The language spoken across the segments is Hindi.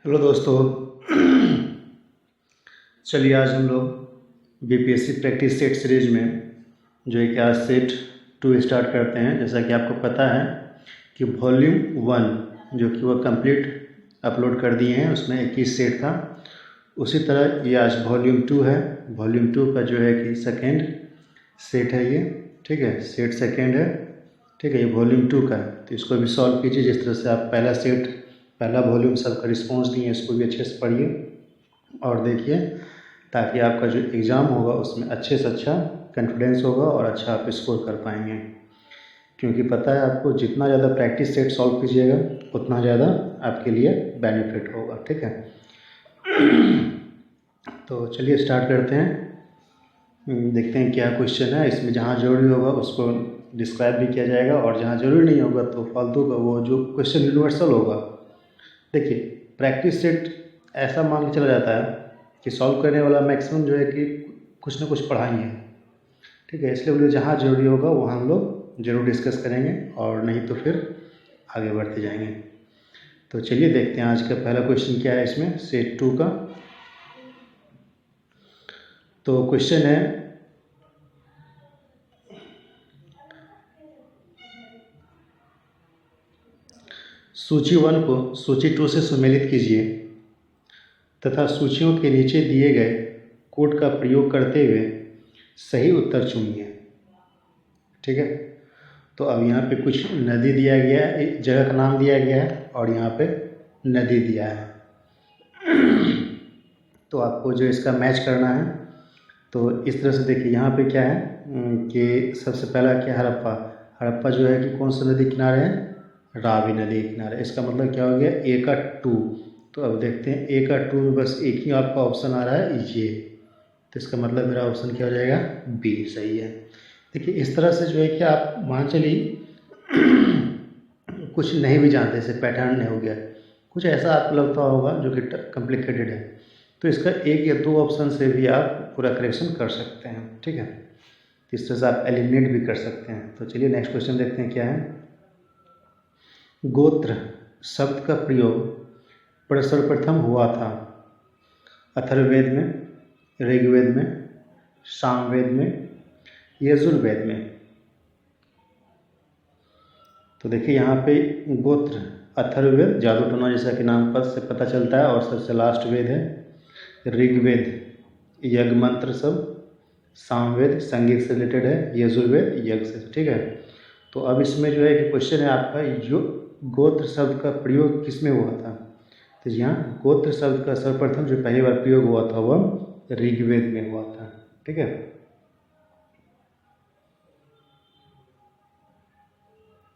हेलो दोस्तों। चलिए आज हम लोग बीपीएससी प्रैक्टिस सेट सीरीज में जो है कि आज सेट 2 स्टार्ट करते हैं। जैसा कि आपको पता है कि वॉल्यूम 1 जो कि वह कंप्लीट अपलोड कर दिए हैं, उसमें 21 सेट था। उसी तरह ये आज वॉल्यूम 2 है। वॉल्यूम 2 का जो है कि सेकेंड सेट है ये, ठीक है, सेट सेकेंड है, ठीक है। ये वॉल्यूम 2 का है, तो इसको भी सॉल्व कीजिए। जिस तरह से आप पहला सेट पहला वॉल्यूम सबका रिस्पॉन्स दिए, इसको भी अच्छे से पढ़िए और देखिए, ताकि आपका जो एग्ज़ाम होगा उसमें अच्छे से अच्छा कॉन्फिडेंस होगा और अच्छा आप स्कोर कर पाएंगे। क्योंकि पता है आपको, जितना ज़्यादा प्रैक्टिस सेट सॉल्व कीजिएगा उतना ज़्यादा आपके लिए बेनिफिट होगा, ठीक है। तो चलिए स्टार्ट करते हैं। देखते हैं क्या क्वेश्चन है। इसमें जहाँ ज़रूरी होगा उसको डिस्क्राइब भी किया जाएगा और जहाँ ज़रूरी नहीं होगा तो फालतू का वो जो क्वेश्चन यूनिवर्सल होगा। देखिए, प्रैक्टिस सेट ऐसा मान के चला जाता है कि सॉल्व करने वाला मैक्सिमम जो है कि कुछ ना कुछ पढ़ा ही है, ठीक है। इसलिए बोलिए जहाँ ज़रूरी होगा वहाँ हम लोग ज़रूर डिस्कस करेंगे और नहीं तो फिर आगे बढ़ते जाएंगे। तो चलिए देखते हैं आज का पहला क्वेश्चन क्या है इसमें सेट 2 का। तो क्वेश्चन है, सूची 1 को सूची 2 से सुमेलित कीजिए तथा सूचियों के नीचे दिए गए कोड का प्रयोग करते हुए सही उत्तर चुनिए, ठीक है। तो अब यहाँ पे कुछ नदी दिया गया है, एक जगह का नाम दिया गया है और यहाँ पे नदी दिया है। तो आपको जो इसका मैच करना है, तो इस तरह से देखिए यहाँ पे क्या है कि सबसे पहला क्या, हड़प्पा। हड़प्पा जो है कि कौन सा नदी किनारे है, रावी नदी के किनारे। इसका मतलब क्या हो गया, ए का 2। तो अब देखते हैं ए का 2 में बस एक ही आपका ऑप्शन आ रहा है ये, तो इसका मतलब मेरा ऑप्शन क्या हो जाएगा, बी सही है। देखिए इस तरह से जो है कि आप मान चलिए कुछ नहीं भी जानते, जैसे पैटर्न नहीं हो गया, कुछ ऐसा आपको लगता होगा जो कि कॉम्प्लिकेटेड है, तो इसका एक या दो ऑप्शन से भी आप पूरा करेक्शन कर सकते हैं, ठीक है। इस तरह से आप एलिमिनेट भी कर सकते हैं। तो चलिए नेक्स्ट क्वेश्चन देखते हैं क्या है। गोत्र शब्द का प्रयोग सर्वप्रथम हुआ था अथर्ववेद में, ऋग्वेद में, सामवेद में, यजुर्वेद में। तो देखिए यहाँ पे गोत्र अथर्ववेद जादू टोना जैसा कि नाम पर से पता चलता है, और सबसे लास्ट वेद है ऋग्वेद यज्ञ मंत्र सब, सामवेद संगीत से रिलेटेड है, यजुर्वेद यज्ञ से, ठीक है। तो अब इसमें जो है कि क्वेश्चन है आपका, जो गोत्र शब्द का प्रयोग किस में हुआ था। तो यहाँ गोत्र शब्द का सर्वप्रथम जो पहली बार प्रयोग हुआ था वह ऋग्वेद में हुआ था, ठीक है।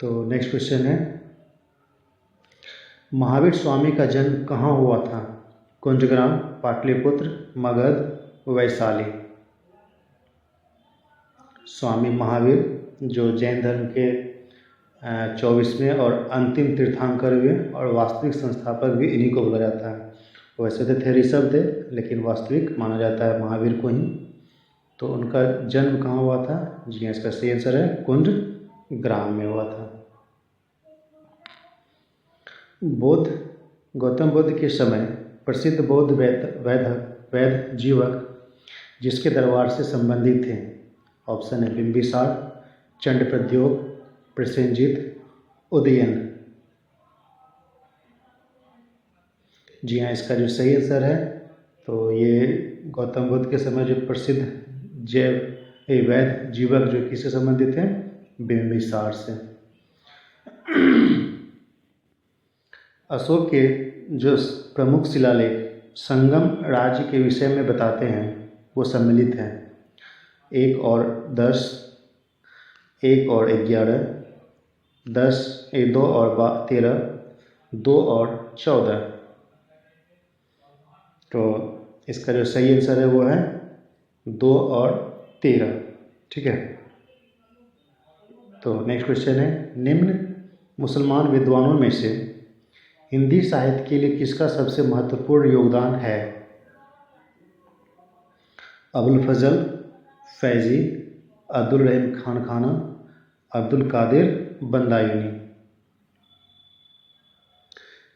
तो नेक्स्ट क्वेश्चन है, महावीर स्वामी का जन्म कहाँ हुआ था, कुंजग्राम, पाटलिपुत्र, मगध, वैशाली। स्वामी महावीर जो जैन धर्म के 24वें और अंतिम तीर्थंकर हुए और वास्तविक संस्थापक भी इन्हीं को बोला जाता है। वैसे तो थे ऋषभदेव, लेकिन वास्तविक माना जाता है महावीर को ही। तो उनका जन्म कहाँ हुआ था, जी इसका सही आंसर है कुंज ग्राम में हुआ था। गौतम बुद्ध के समय प्रसिद्ध बौद्ध वैद्य जीवक जिसके दरबार से संबंधित थे, ऑप्शन है बिंबिसार, चंडप्रद्योग, प्रसेनजित, उदयन। जी हाँ, इसका जो सही आंसर है, तो ये गौतम बुद्ध के समय जो प्रसिद्ध वैद्य जीवक जो किससे संबंधित हैं, बिंबिसार से। अशोक के जो प्रमुख शिलालेख संगम राज्य के विषय में बताते हैं वो सम्मिलित हैं 1 और 10, 1 और 11, 10, 2 और 13, 2 और 14। तो इसका जो सही आंसर है वो है 2 और 13, ठीक है। तो नेक्स्ट क्वेश्चन है, निम्न मुसलमान विद्वानों में से हिंदी साहित्य के लिए किसका सबसे महत्वपूर्ण योगदान है, अबुल फजल, फैजी, अब्दुल रहीम खान खाना, अब्दुल कादिर बंदायूनी।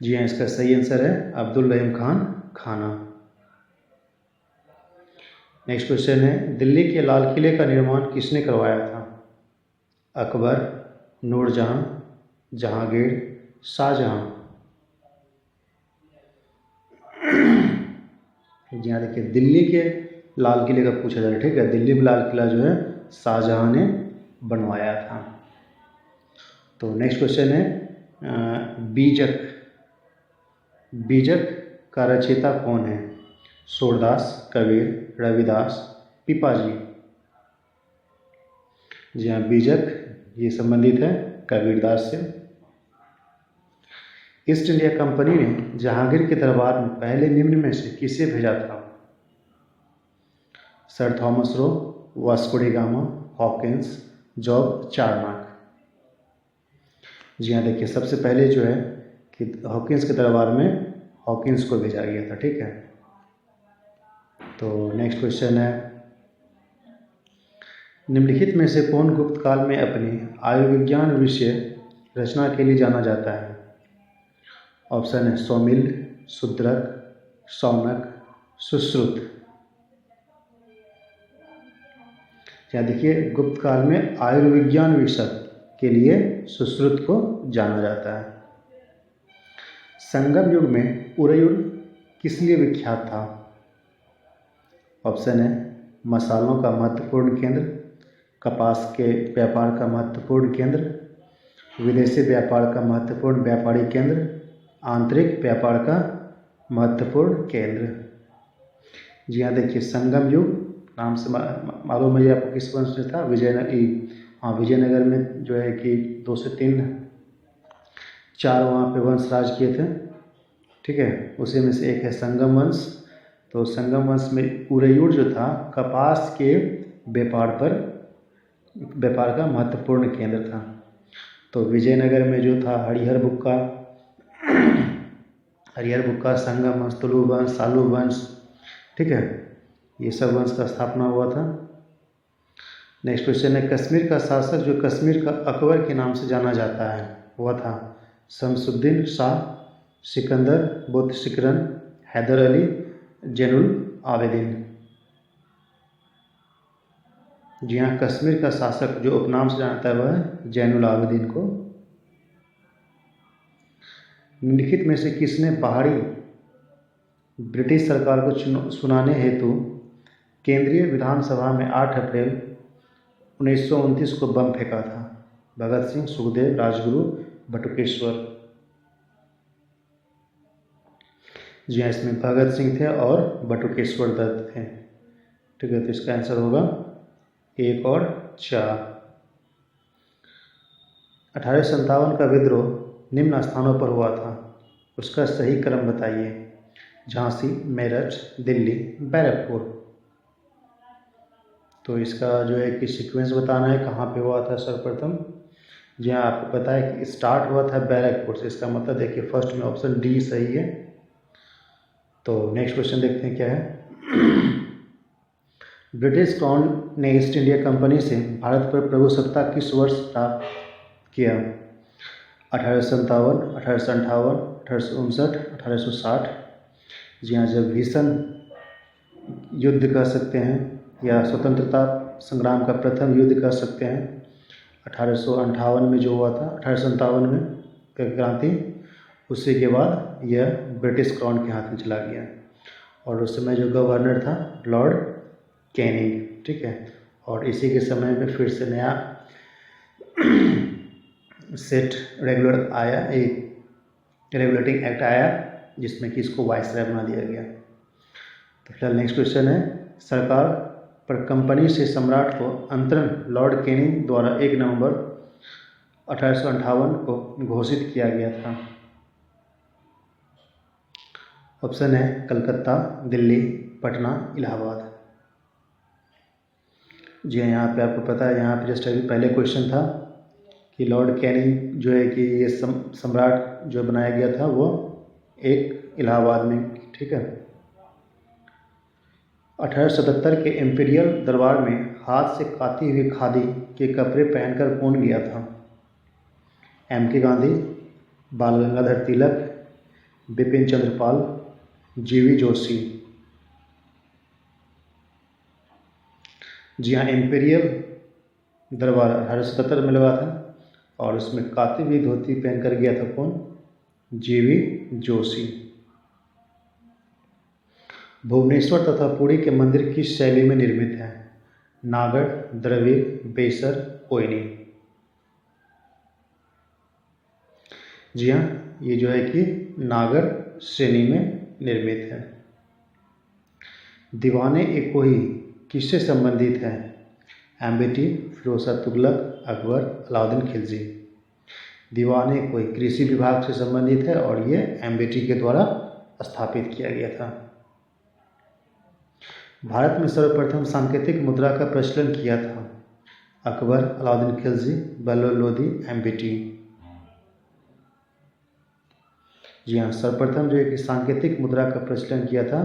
जी हाँ, इसका सही आंसर है अब्दुल रहीम खान खाना। नेक्स्ट क्वेश्चन है, दिल्ली के लाल किले का निर्माण किसने करवाया था? अकबर, नूरजहां, जहांगीर, शाहजहां। जी हाँ, देखिए दिल्ली के लाल किले का पूछा जा रहा है, ठीक है। दिल्ली में लाल किला जो है शाहजहां ने बनवाया था। तो नेक्स्ट क्वेश्चन है, बीजक, बीजक का रचयिता कौन है? सूरदास, कबीर, रविदास, पिपाजी। जी हाँ, बीजक ये संबंधित है कबीरदास से। ईस्ट इंडिया कंपनी ने जहांगीर के दरबार में पहले निम्न में से किसे भेजा था? Sir Thomas Roe, Vasco da Gama, Hawkins, Job Charnock. जी हाँ, देखिए सबसे पहले जो है कि हॉकिंस के दरबार में हॉकिंस को भेजा गया था, ठीक है। तो नेक्स्ट क्वेश्चन है, निम्नलिखित में से कौन गुप्त काल में अपनी आयुर्विज्ञान विषय रचना के लिए जाना जाता है? ऑप्शन है सौमिल, शूद्रक, शौनक, सुश्रुत। क्या देखिए गुप्त काल में आयुर्विज्ञान विषय के लिए सुश्रुत को जाना जाता है। संगम युग में उरयुर किस लिए विख्यात था? ऑप्शन है मसालों का महत्वपूर्ण केंद्र, कपास के व्यापार का महत्वपूर्ण केंद्र, विदेशी व्यापार का महत्वपूर्ण व्यापारी केंद्र, आंतरिक व्यापार का महत्वपूर्ण केंद्र। जी हाँ, देखिए संगम युग नाम से मालूम है आपको किस वंश से था? विजयनगर में जो है कि 2 से 3 4 वहाँ पे वंश राज किए थे, ठीक है। उसी में से एक है संगम वंश। तो संगम वंश में उरयुर जो था कपास के व्यापार का महत्वपूर्ण केंद्र था। तो विजयनगर में जो था हरिहर बुक्का, संगम वंश, तुलु वंश, सालू वंश, ठीक है, ये सब वंश का स्थापना हुआ था। नेक्स्ट क्वेश्चन है, कश्मीर का शासक जो कश्मीर का अकबर के नाम से जाना जाता है वह था शमसुद्दीन शाह, सिकंदर, बुतशिकरन, हैदर अली, जैनुल आवेदीन। जी हाँ, कश्मीर का शासक जो उपनाम से जानता है वह है जैनुल आवेदीन को। निम्नलिखित में से किसने बाहरी ब्रिटिश सरकार को सुनाने हेतु केंद्रीय विधानसभा में 8 अप्रैल 1929 को बम फेंका था? भगत सिंह, सुखदेव, राजगुरु, बटुकेश्वर। जी हाँ, इसमें भगत सिंह थे और बटुकेश्वर दत्त थे, ठीक है। तो इसका आंसर होगा 1 और 4। 1857 का विद्रोह निम्न स्थानों पर हुआ था, उसका सही क्रम बताइए। झांसी, मेरठ, दिल्ली, बैरकपुर। तो इसका जो है कि सीक्वेंस बताना है कहाँ पे हुआ था सर्वप्रथम। जी हाँ, आपको पता है कि स्टार्ट हुआ था बैरकपुर से, इसका मतलब देखिए फर्स्ट में ऑप्शन डी सही है। तो नेक्स्ट क्वेश्चन देखते हैं क्या है। ब्रिटिश क्राउन ने ईस्ट इंडिया कंपनी से भारत पर प्रभुसत्ता किस वर्ष प्राप्त किया? 1857, 1858, 1859, 1860। जी हाँ, जब भीषण युद्ध कह सकते हैं या स्वतंत्रता संग्राम का प्रथम युद्ध कह सकते हैं, 1858 में जो हुआ था, 1857 में क्रांति, उसी के बाद यह ब्रिटिश क्राउन के हाथ में चला गया। और उस समय जो गवर्नर था लॉर्ड कैनिंग, ठीक है। और इसी के समय में फिर से नया सेट रेगुलर आया, एक रेगुलेटिंग एक्ट आया जिसमें कि इसको वाइसराय बना दिया गया। तो फिलहाल नेक्स्ट क्वेश्चन है, सरकार पर कंपनी से सम्राट को अंतरण लॉर्ड कैनिंग द्वारा 1 नवंबर 1858 को घोषित किया गया था। ऑप्शन है कलकत्ता, दिल्ली, पटना, इलाहाबाद। जी हाँ, यहाँ पे आपको पता है, यहाँ पे जस्ट अभी पहले क्वेश्चन था कि लॉर्ड कैनिंग जो है कि ये सम्राट जो बनाया गया था वो एक इलाहाबाद में, ठीक है। 1877 के इम्पीरियल दरबार में हाथ से काती हुई खादी के कपड़े पहनकर कौन गया था? M.K. गांधी, बाल गंगाधर तिलक, बिपिन चंद्रपाल, जीवी जोशी। जी हाँ, इम्पीरियल दरबार 1877 में लगा था और उसमें कातिबी धोती पहनकर गया था कौन? जीवी जोशी। भुवनेश्वर तथा पुरी के मंदिर किस शैली में निर्मित हैं? नागर, द्रविड़, बेसर, कोयनी। जी हाँ, ये जो है कि नागर श्रेणी में निर्मित है। दीवाने ए कोई किससे संबंधित है? एम्बेटी, फिरोज तुगलक, अकबर, अलाउद्दीन खिलजी। दीवाने कोई कृषि विभाग से संबंधित है और ये एम्बेटी के द्वारा स्थापित किया गया था। भारत में सर्वप्रथम सांकेतिक मुद्रा का प्रचलन किया था? अकबर, अलाउद्दीन खिलजी, बल्लभ लोधी, एम्बेटी। जी हाँ, सर्वप्रथम जो है कि सांकेतिक मुद्रा का प्रचलन किया था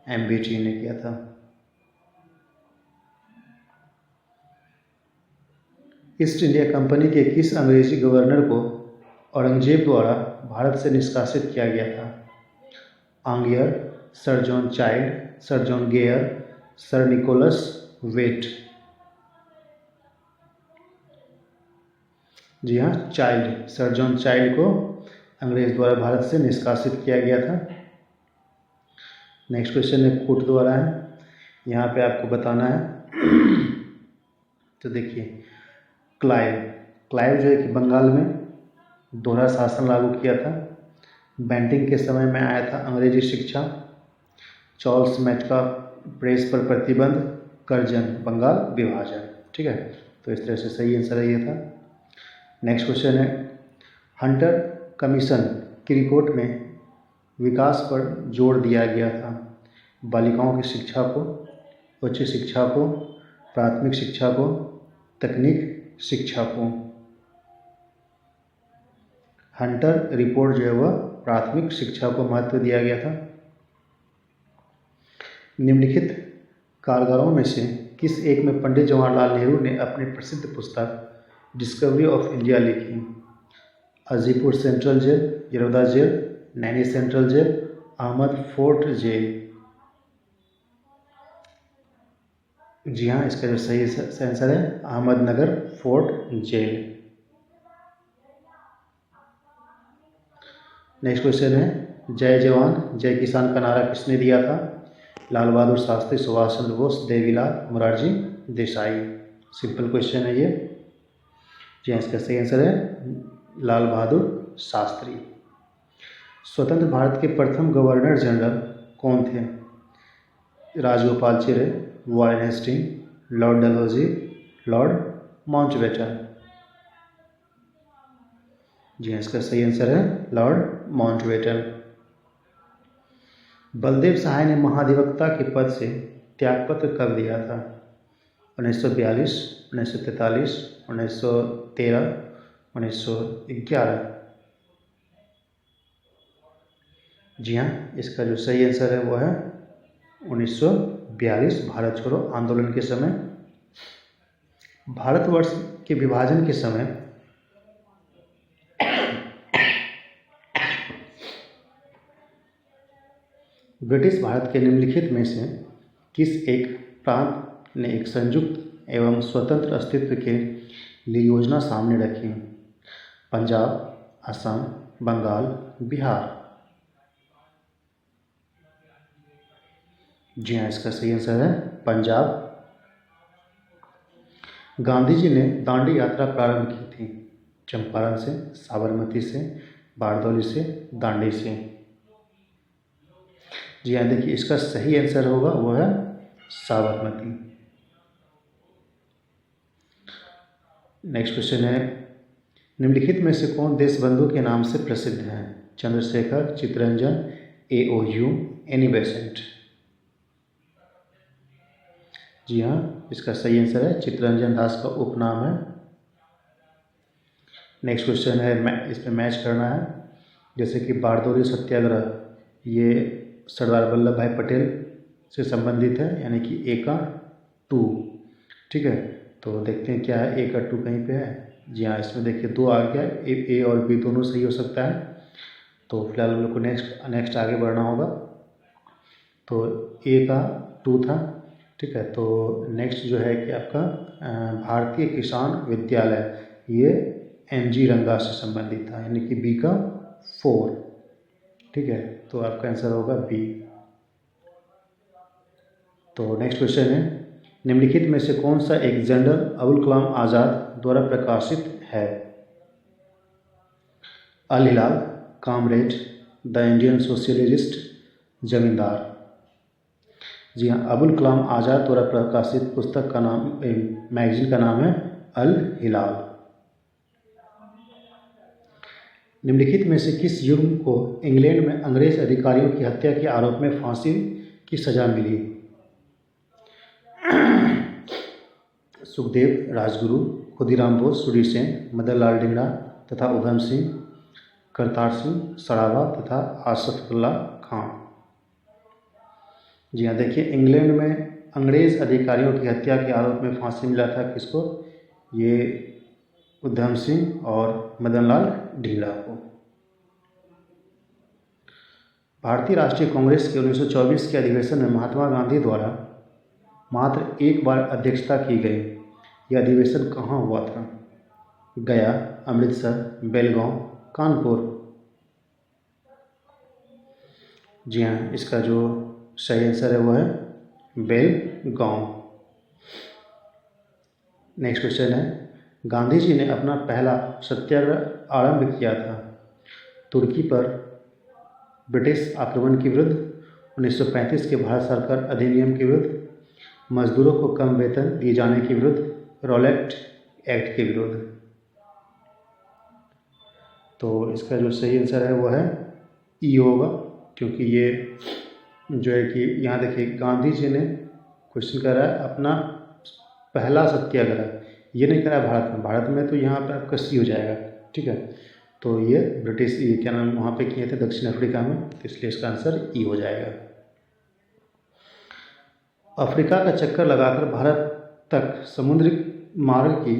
एम्बेटी ने किया था। ईस्ट इंडिया कंपनी के किस अंग्रेजी गवर्नर को औरंगजेब द्वारा भारत से निष्कासित किया गया था? Angier, sir John Child, sir John Gayer, sir Nicholas Waite. जी हाँ, चाइल्ड, सर जॉन चाइल्ड को अंग्रेज द्वारा भारत से निष्कासित किया गया था। नेक्स्ट क्वेश्चन है कोट द्वारा है, यहाँ पे आपको बताना है। तो देखिए, क्लाइव जो है कि बंगाल में दोहरा शासन लागू किया था। बेंटिंग के समय में आया था अंग्रेजी शिक्षा। चार्ल्स मैचका प्रेस पर प्रतिबंध, कर्जन, बंगाल विभाजन। ठीक है, तो इस तरह से सही आंसर है ये था। नेक्स्ट क्वेश्चन है, हंटर कमीशन की रिपोर्ट में विकास पर जोर दिया गया था? बालिकाओं की शिक्षा को, उच्च शिक्षा को, प्राथमिक शिक्षा को, तकनीक शिक्षा को। हंटर रिपोर्ट जो है वह प्राथमिक शिक्षा को महत्व दिया गया था। निम्नलिखित कारगारों में से किस एक में पंडित जवाहरलाल नेहरू ने अपनी प्रसिद्ध पुस्तक डिस्कवरी ऑफ इंडिया लिखी? Ajipur central jail, Yerwada jail, Naini central jail, Ahmad fort jail. जी हाँ, इसका जो सही आंसर है Ahmednagar fort jail. Next question है, जय जवान जय किसान का नारा किसने दिया था? लाल बहादुर शास्त्री, सुभाष चंद्र बोस, देवीलाल, मोरारजी देसाई। सिंपल क्वेश्चन है ये। जी हाँ, इसका सही आंसर है लाल बहादुर शास्त्री। स्वतंत्र भारत के प्रथम गवर्नर जनरल कौन थे? Rajagopalachari, Warren Hasting, lord Dalhousie, lord Mountbatten. जी हाँ, इसका सही आंसर है लॉर्ड माउंटबेटन। बलदेव सहाय ने महाधिवक्ता के पद से त्यागपत्र कब दिया था? 1942, 1943, 1913, 1911। जी हाँ, इसका जो सही आंसर है वो है 1942, भारत छोड़ो आंदोलन के समय। भारतवर्ष के विभाजन के समय ब्रिटिश भारत के निम्नलिखित में से किस एक प्रांत ने एक संयुक्त एवं स्वतंत्र अस्तित्व के लिए योजना सामने रखी? पंजाब, असम, बंगाल, बिहार। जी हाँ, इसका सही आंसर है पंजाब। गांधी जी ने दांडी यात्रा प्रारंभ की थी? चंपारण से, साबरमती से, बारदौली से, दांडी से। जी हाँ, देखिए इसका सही आंसर होगा वो है साबरमती। नेक्स्ट क्वेश्चन है, निम्नलिखित में से कौन देशबंधु के नाम से प्रसिद्ध है? Chandrashekhar, Chittaranjan, AOU, Annie Besant. जी हाँ, इसका सही आंसर है चित्तरंजन दास का उपनाम है। नेक्स्ट क्वेश्चन है, इसमें मैच करना है। जैसे कि बारदौली सत्याग्रह, ये सरदार वल्लभ भाई पटेल से संबंधित है, यानी कि A का 2। ठीक है, तो देखते हैं क्या है, A का 2 कहीं पे है। जी हाँ, इसमें देखिए 2 आ गया, A और B दोनों सही हो सकता है। तो फिलहाल हम लोग को नेक्स्ट आगे बढ़ना होगा। तो ए का 2 था, ठीक है। तो नेक्स्ट जो है कि आपका भारतीय किसान विद्यालय, ये NG रंगा से संबंधित था, यानी कि बी का 4, ठीक है। तो आपका आंसर होगा बी। तो नेक्स्ट क्वेश्चन है, निम्नलिखित में से कौन सा एक जनरल अबुल कलाम आज़ाद द्वारा प्रकाशित है? अल हिलाल, कामरेड, द इंडियन सोशलिस्ट, जमींदार। जी हाँ, अबुल कलाम आज़ाद द्वारा प्रकाशित पुस्तक का नाम, मैगजीन का नाम है अल हिलाल। निम्नलिखित में से किस युग्म को इंग्लैंड में अंग्रेज अधिकारियों की हत्या के आरोप में फांसी की सजा मिली? सुखदेव, राजगुरु, खुदीराम बोस, सूरी सेन, मदन लाल ढींगरा तथा उधम सिंह, करतार सिंह सराभा तथा आसफुल्ला खां। जी हाँ, देखिए इंग्लैंड में अंग्रेज अधिकारियों की हत्या के आरोप में फांसी मिला था किसको? ये उधम सिंह और मदन लाल ढींगरा को। भारतीय राष्ट्रीय कांग्रेस के 1924 के अधिवेशन में महात्मा गांधी द्वारा मात्र एक बार अध्यक्षता की गई। यह अधिवेशन कहाँ हुआ था? गया, अमृतसर, बेलगांव, कानपुर। जी हाँ, इसका जो सही आंसर है वो है बेलगांव। नेक्स्ट क्वेश्चन है, गांधी जी ने अपना पहला सत्याग्रह आरंभ किया था तुर्की पर ब्रिटिश आक्रमण के विरुद्ध, 1935 के भारत सरकार अधिनियम के विरुद्ध, मजदूरों को कम वेतन दिए जाने के विरुद्ध, रॉलेट एक्ट के विरुद्ध। तो इसका जो सही आंसर है वो है ई होगा, क्योंकि ये जो है कि यहाँ देखिए गांधी जी ने क्वेश्चन कर रहा है अपना पहला सत्याग्रह, ये नहीं करा भारत में तो यहाँ पे आपका सी हो जाएगा, ठीक है। तो ये ब्रिटिश, ये क्या नाम वहाँ पे किए थे दक्षिण अफ्रीका में, तो इसलिए इसका आंसर ई हो जाएगा। अफ्रीका का चक्कर लगाकर भारत तक समुद्री मार्ग की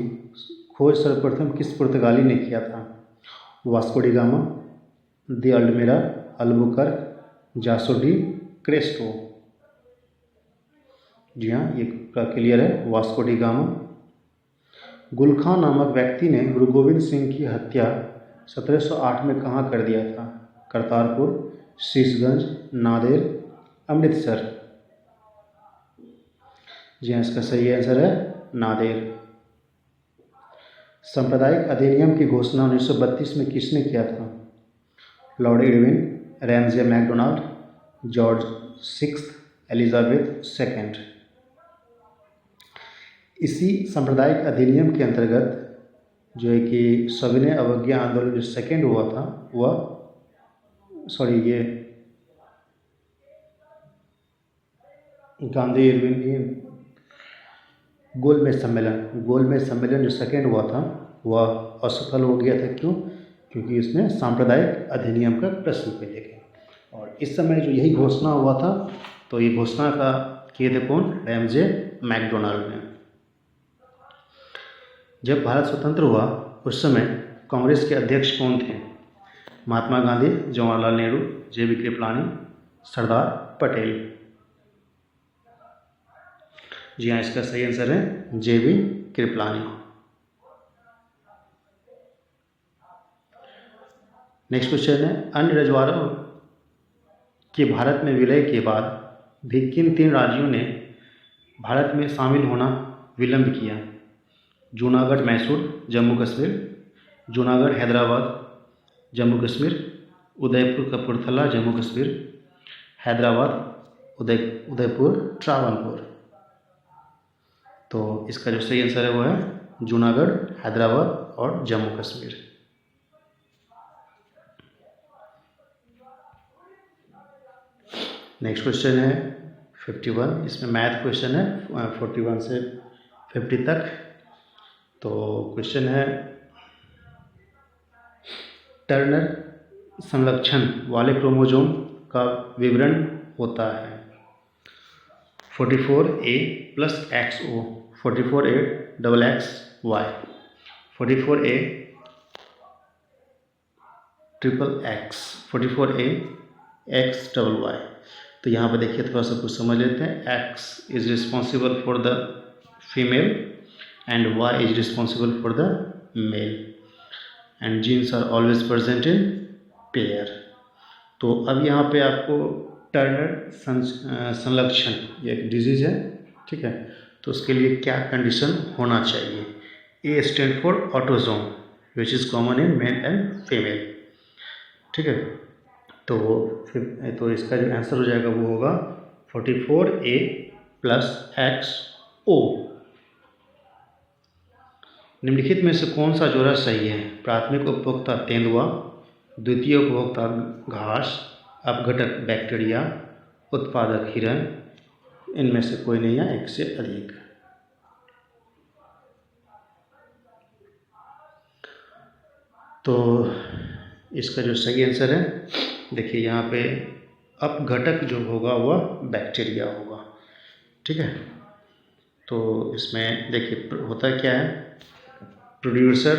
खोज सर्वप्रथम किस पुर्तगाली ने किया था? वास्को डी गामा, दी अल्डमेरा, अल्बुकर्क, जासो डी क्रेस्टो। जी हाँ, ये क्लियर है, वास्को डी गामा। गुल खां नामक व्यक्ति ने गुरु गोविंद सिंह की हत्या 1708 में कहाँ कर दिया था? करतारपुर, शीशगंज, नादेर, अमृतसर। जी हाँ, इसका सही आंसर है नादेर। सांप्रदायिक अधिनियम की घोषणा 1932 में किसने किया था? Lord Irwin, Ramsay MacDonald, George 6, Elizabeth second. इसी सांप्रदायिक अधिनियम के अंतर्गत जो है कि सविनय अवज्ञा आंदोलन जो सेकेंड हुआ था वह ये गांधी इरविन गोलमेज सम्मेलन जो सेकेंड हुआ था वह असफल हो गया था। क्यों? क्योंकि इसमें सांप्रदायिक अधिनियम का प्रश्न पे लेके, और इस समय जो यही घोषणा हुआ था, तो ये घोषणा का किए थे कौन? रैमजे मैकडोनाल्ड ने। जब भारत स्वतंत्र हुआ उस समय कांग्रेस के अध्यक्ष कौन थे? महात्मा गांधी, जवाहरलाल नेहरू, JB कृपलानी, सरदार पटेल। जी हाँ, इसका सही आंसर है JB कृपलानी। नेक्स्ट क्वेश्चन है, अन्य रजवाड़ों के भारत में विलय के बाद भी किन 3 राज्यों ने भारत में शामिल होना विलंब किया? जूनागढ़ मैसूर जम्मू कश्मीर, जूनागढ़ हैदराबाद जम्मू कश्मीर, उदयपुर कपूरथला जम्मू कश्मीर, हैदराबाद उदयपुर ट्रावनकोर। तो इसका जो सही आंसर है वो है जूनागढ़, हैदराबाद और जम्मू कश्मीर। नेक्स्ट क्वेश्चन है 51, इसमें मैथ क्वेश्चन है 41 से 50 तक। तो क्वेश्चन है, टर्नर संलक्षण वाले क्रोमोसोम का विवरण होता है 44A + XO, 44A XX Y, 44A XXX 44A XYY। तो यहाँ पर देखिए थोड़ा सा कुछ समझ लेते हैं। X is responsible for the female and Y is responsible for the male and genes are always present in pair. तो अब यहाँ पे आपको टर्नर संलक्षण, ये एक डिजीज है, ठीक है, तो उसके लिए क्या कंडीशन होना चाहिए। A stand for autosome which is common in male and female, ठीक है। तो फिर तो इसका जो आंसर हो जाएगा वो होगा 44A + XO। निम्नलिखित में से कौन सा जोड़ा सही है। प्राथमिक उपभोक्ता तेंदुआ, द्वितीय उपभोक्ता घास, अपघटक बैक्टीरिया, उत्पादक हिरण। इनमें से कोई नहीं है, एक से अधिक। तो इसका जो सही आंसर है, देखिए यहाँ पे अपघटक जो होगा वह बैक्टीरिया होगा, ठीक है। तो इसमें देखिए होता क्या है, प्रोड्यूसर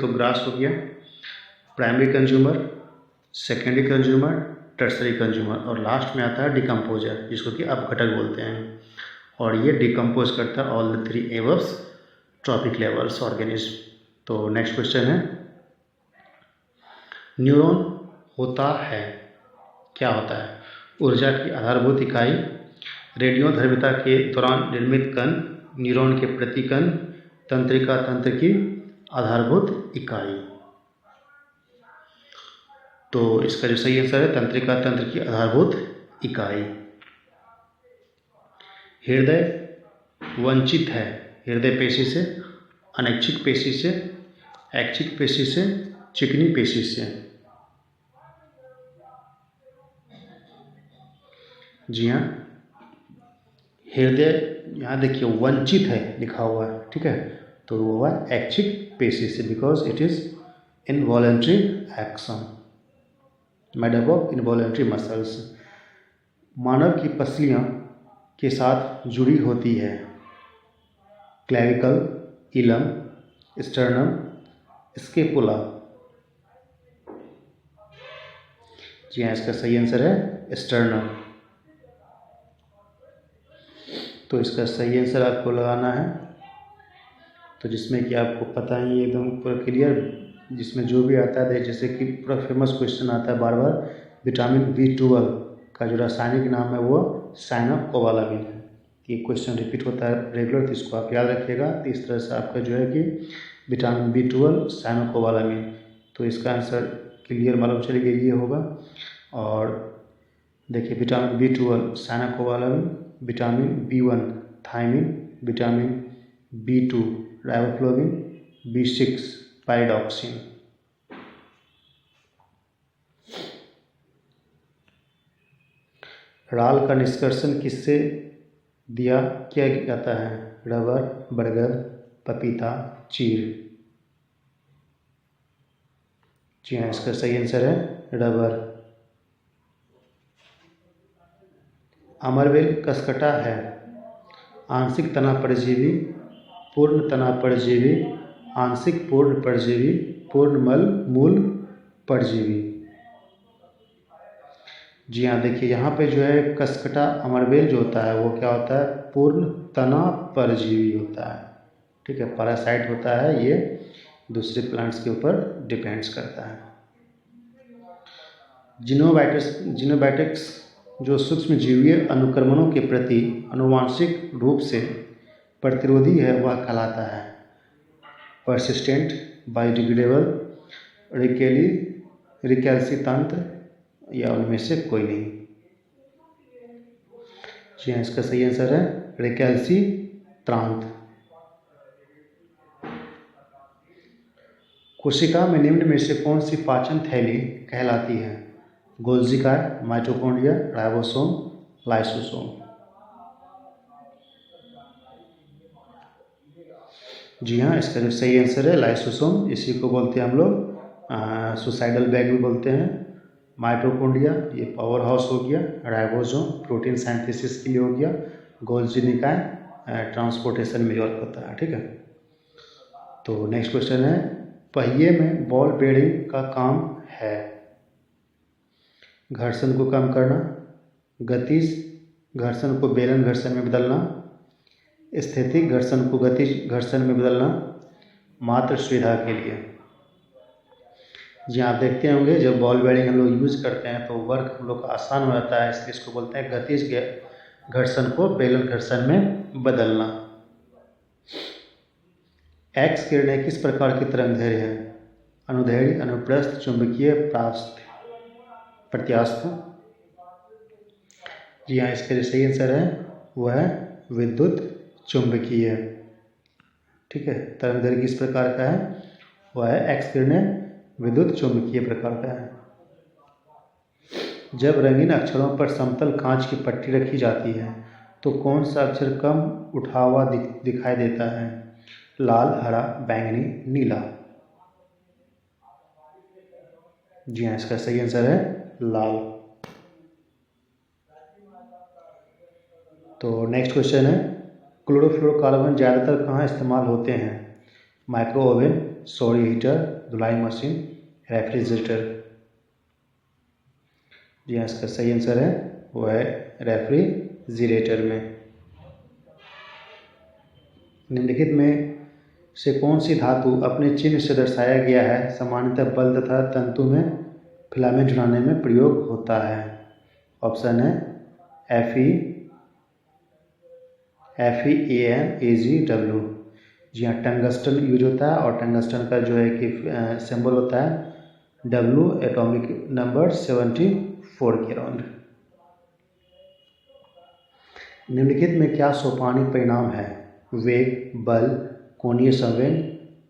तो ग्रास हो गया, primary consumer, secondary consumer, tertiary consumer, और लास्ट में आता है डिकम्पोजर, जिसको कि अपघटक बोलते हैं। और ये डिकम्पोज करता है all the 3 aboves trophic levels organism. तो नेक्स्ट क्वेश्चन है, न्यूरॉन होता है, क्या होता है। ऊर्जा की आधारभूत इकाई, रेडियोधर्मिता के दौरान निर्मित कण, न्यूरॉन के प्रति कण, तंत्रिका तंत्र की आधारभूत इकाई। तो इसका जो सही आंसर है, तंत्रिका तंत्र की आधारभूत इकाई। हृदय वंचित है, हृदय पेशी से, अनैच्छिक पेशी से, ऐच्छिक पेशी से, चिकनी पेशी से। जी हाँ, हृदय यहाँ देखिए वंचित है लिखा हुआ है, ठीक है, तो वो हुआ ऐच्छिक पेशी से, because it is involuntary action made up of involuntary muscles. मानव की पसलियाँ के साथ जुड़ी होती है, क्लैविकल, इलम, स्टर्नम, स्केपुला। जी हाँ, इसका सही आंसर है स्टर्नम। तो इसका सही आंसर आपको लगाना है, तो जिसमें कि आपको पता ही एकदम पूरा क्लियर, जिसमें जो भी आता है, जैसे कि पूरा फेमस क्वेश्चन आता है बार बार, विटामिन B12 का जो रासायनिक नाम है वो साइनोकोबालामिन है। ये क्वेश्चन रिपीट होता है रेगुलर, तो इसको आप याद रखिएगा। तो इस तरह से आपका जो है कि विटामिन B12 साइनोकोबालामिन, तो इसका आंसर क्लियर मालूम चल गया, ये होगा। और देखिए vitamin B12 cyanocobalamin, vitamin B1 thiamine, vitamin B2 riboflavin, B6 pyridoxine. राल का निष्कर्षण किससे किया जाता है। रबर, बरगद, पपीता, चीड़। जी हाँ, इसका सही आंसर है रबर। अमरवेल कसकटा है, आंशिक तना परजीवी, पूर्ण तना परजीवी, आंशिक पूर्ण परजीवी, पूर्ण मूल परजीवी। जी हाँ, देखिए यहाँ पे जो है कसकटा अमरवेल जो होता है वो क्या होता है, पूर्ण तना परजीवी होता है, ठीक है, पैरासाइट होता है, ये दूसरे प्लांट्स के ऊपर डिपेंड्स करता है। जिनोबायोटिक्स जो सूक्ष्म जीवीय अनुक्रमणों के प्रति आनुवांशिक रूप से प्रतिरोधी है वह कहलाता है परसिस्टेंट, बायोडिग्रेडेबल, रिकैल्सितंत्र, या उनमें से कोई नहीं। जी हाँ, इसका सही आंसर है रिकैल्सित्रांत। कोशिका में निम्न में से कौन सी पाचन थैली कहलाती है। गोल्जिका, माइटोकॉन्ड्रिया, राइबोसोम, लाइसोसोम। जी हाँ, इसका जो सही आंसर है लाइसोसोम। इसी को बोलते हैं हम लोग सुसाइडल बैग भी बोलते हैं। माइटोकॉन्ड्रिया ये पावर हाउस हो गया, राइबोसोम प्रोटीन सिंथेसिस के लिए हो गया, गोल्जी निकाय ट्रांसपोर्टेशन में वर्क होता है, ठीक है। तो नेक्स्ट क्वेश्चन है, पहिए में बॉल बेयरिंग का काम है? घर्षण को कम करना, गतिज घर्षण को बेलन घर्षण में बदलना, स्थितिक घर्षण को गतिज घर्षण में बदलना, मात्र सुविधा के लिए। जी आप देखते होंगे जब बॉल बेयरिंग हम लोग यूज़ करते हैं तो वर्क हम लोग का आसान हो जाता है, इसलिए इसको बोलते हैं गतिज घर्षण को बेलन घर्षण में बदलना। एक्स किरणें किस प्रकार की तरंगदैर्घ्य है? अनुदैर्घ्य, अनुप्रस्थ, चुंबकीय, प्रत्यास्थ। जी हाँ, इसका जो सही आंसर है वो है विद्युत चुंबकीय। ठीक है, तरंगदैर्घ्य किस प्रकार का है? वह है एक्स किरणें विद्युत चुंबकीय प्रकार का है। जब रंगीन अक्षरों पर समतल कांच की पट्टी रखी जाती है तो कौन सा अक्षर कम उठा हुआ दिखाई देता है? लाल, हरा, बैंगनी, नीला। जी हाँ, इसका सही आंसर है लाल। तो नेक्स्ट क्वेश्चन है, क्लोरोफ्लोरोकार्बन ज़्यादातर कहाँ इस्तेमाल होते हैं? माइक्रो ओवन, सौर हीटर, धुलाई मशीन, रेफ्रिजरेटर। जी हाँ, इसका सही आंसर है वो है रेफ्रिजरेटर में। निम्नलिखित में से कौन सी धातु अपने चिन्ह से दर्शाया गया है सामान्यतः बल तथा तंतु में फिलामेंट बनाने में प्रयोग होता है? ऑप्शन है FeAnAgW। जी हाँ, टंगस्टन यूज होता है और टंगस्टन का जो है कि सिंबल होता है W, एटॉमिक नंबर 74 के अराउंड। निम्नलिखित में क्या सोपानी परिणाम है? वेग, बल, कोणीय संवेग,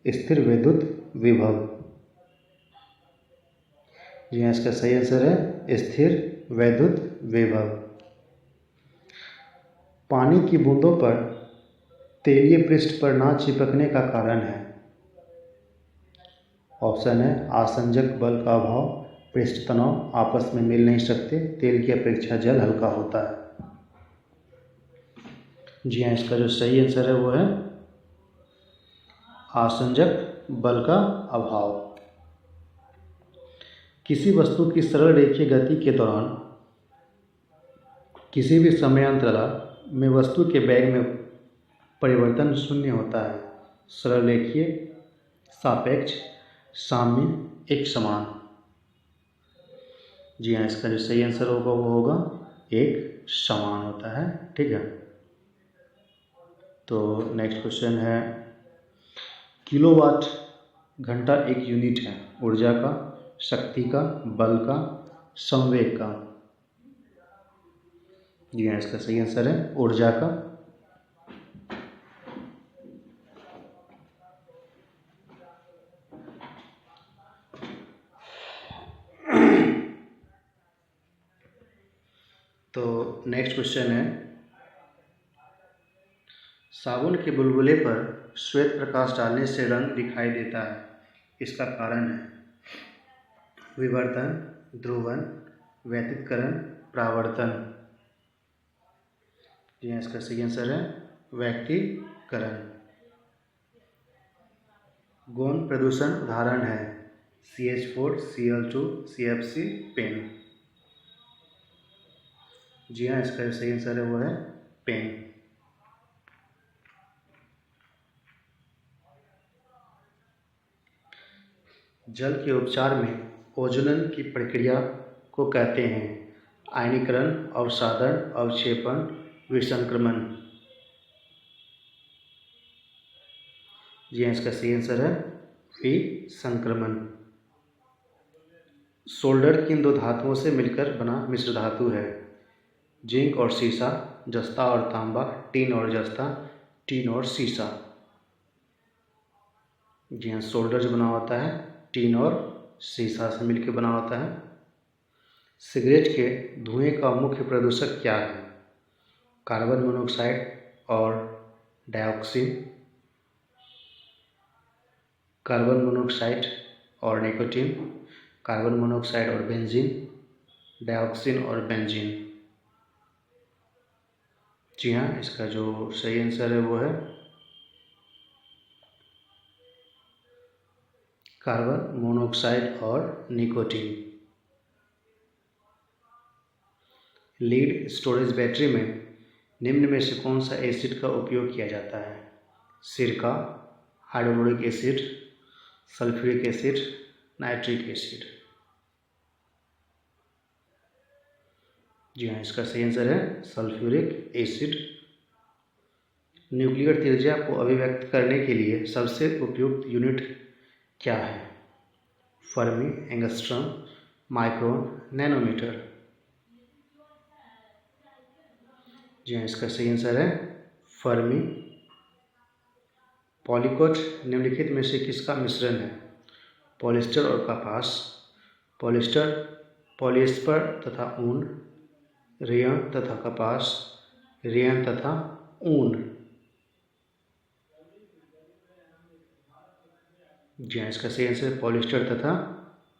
स्थिर विद्युत विभव। जी हाँ, इसका सही आंसर है स्थिर विद्युत विभव। पानी की बूंदों पर तेलीय पृष्ठ पर ना चिपकने का कारण है? ऑप्शन है आसंजक बल का अभाव, पृष्ठ तनाव, आपस में मिल नहीं सकते, तेल की अपेक्षा जल हल्का होता है। जी हाँ, इसका जो सही आंसर है वो है आसंजक बल का अभाव। किसी वस्तु की सरल रेखीय गति के दौरान किसी भी समयांतराल में वस्तु के वेग में परिवर्तन शून्य होता है। सरल रेखीय, सापेक्ष, साम्य, एक समान। जी हाँ, इसका जो सही आंसर होगा वो होगा एक समान होता है। ठीक है, तो नेक्स्ट क्वेश्चन है, किलोवाट घंटा एक यूनिट है ऊर्जा का, शक्ति का, बल का, संवेग का। जी हाँ, इसका सही आंसर है ऊर्जा का। तो नेक्स्ट क्वेश्चन है, साबुन के बुलबुले पर श्वेत प्रकाश डालने से रंग दिखाई देता है, इसका कारण है? विवर्तन, ध्रुवन, व्यतिकरण, परावर्तन। जी हाँ, इसका सही आंसर है व्यतिकरण। गौण प्रदूषण उदाहरण है CH4, Cl2, CFC, पेन। जी हाँ, इसका जो सही आंसर है वो है पेन। जल के उपचार में ओजोनन की प्रक्रिया को कहते हैं? आयनीकरण, अवसादन, अवक्षेपण, विसंक्रमण। जी हाँ, इसका सही आंसर है विसंक्रमण। सोल्डर किन दो धातुओं से मिलकर बना मिश्र धातु है? जिंक और सीसा, जस्ता और तांबा, टीन और जस्ता, टीन और सीसा। जी हाँ, सोल्डर जो बना होता है टीन और सीसा से मिलकर बना होता है। सिगरेट के धुएं का मुख्य प्रदूषक क्या है? कार्बन मोनोऑक्साइड और डाइऑक्सिन, कार्बन मोनोऑक्साइड और निकोटीन, कार्बन मोनोऑक्साइड और बेंजीन, डाइऑक्सिन और बेंजीन। जी हाँ, इसका जो सही आंसर है वो है कार्बन मोनोऑक्साइड और निकोटीन। लीड स्टोरेज बैटरी में निम्न में से कौन सा एसिड का उपयोग किया जाता है? सिरका, hydrochloric acid, sulphuric acid, nitric acid. जी हाँ, इसका सही आंसर है सल्फ्यूरिक एसिड। न्यूक्लियर त्रिज्या को अभिव्यक्त करने के लिए सबसे उपयुक्त यूनिट क्या है? Fermi, angstrom, micron, nanometre. जी हाँ, इसका सही आंसर है फर्मी। पॉलीकोट निम्नलिखित में से किसका मिश्रण है? पॉलिस्टर और कपास, पॉलिस्टर, पॉलिएस्पर तथा ऊन, रेयन तथा कपास, रेयन तथा ऊन। जी हाँ, इसका सही आंसर है पॉलिस्टर तथा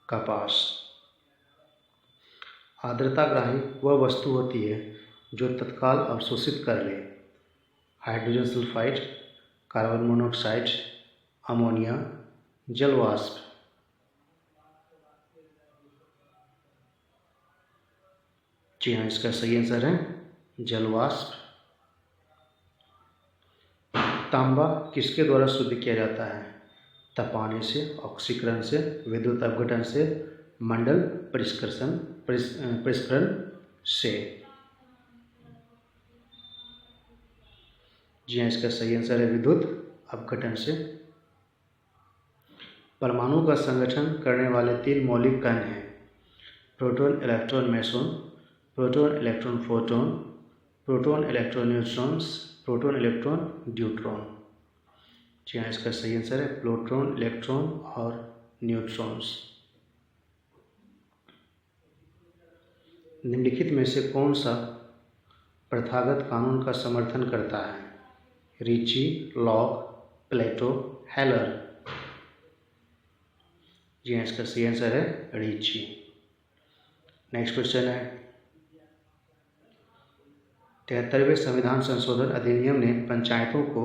कपास। आर्द्रताग्राही वह वस्तु होती है जो तत्काल अवशोषित कर ले। Hydrogen sulphide, carbon monoxide, ammonia, जल वाष्प। जी हाँ, इसका सही आंसर है जल वाष्प। तांबा किसके द्वारा शुद्ध किया जाता है? तपाने से, ऑक्सीकरण से, विद्युत अपघटन से, मंडल परिष्करण से। जी हाँ, इसका सही आंसर है विद्युत अपघटन से। परमाणु का संगठन करने वाले 3 मौलिक कण हैं: proton, electron, meson, proton, electron, photon, proton, electron, neutrons, proton, electron, deuteron. जी हाँ, इसका सही आंसर है प्रोटॉन, इलेक्ट्रॉन और न्यूट्रॉन्स। निम्नलिखित में से कौन सा प्रथागत कानून का समर्थन करता है? रिची, लॉग, प्लेटो, हेलर। जी हाँ, इसका सही आंसर है रिची। नेक्स्ट क्वेश्चन है 73वें संविधान संशोधन अधिनियम ने पंचायतों को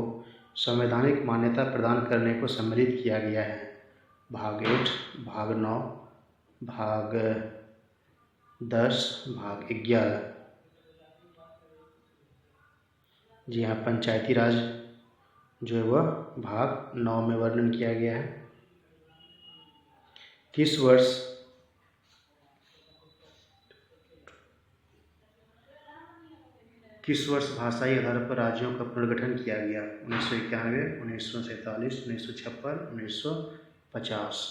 संवैधानिक मान्यता प्रदान करने को सम्मिलित किया गया है। भाग 8, भाग 9, भाग 10, भाग 11। जी हाँ, पंचायती राज जो है वह भाग 9 में वर्णन किया गया है। किस वर्ष भाषाई आधार पर राज्यों का पुनर्गठन किया गया? 1991, 1947, 1956, 1950।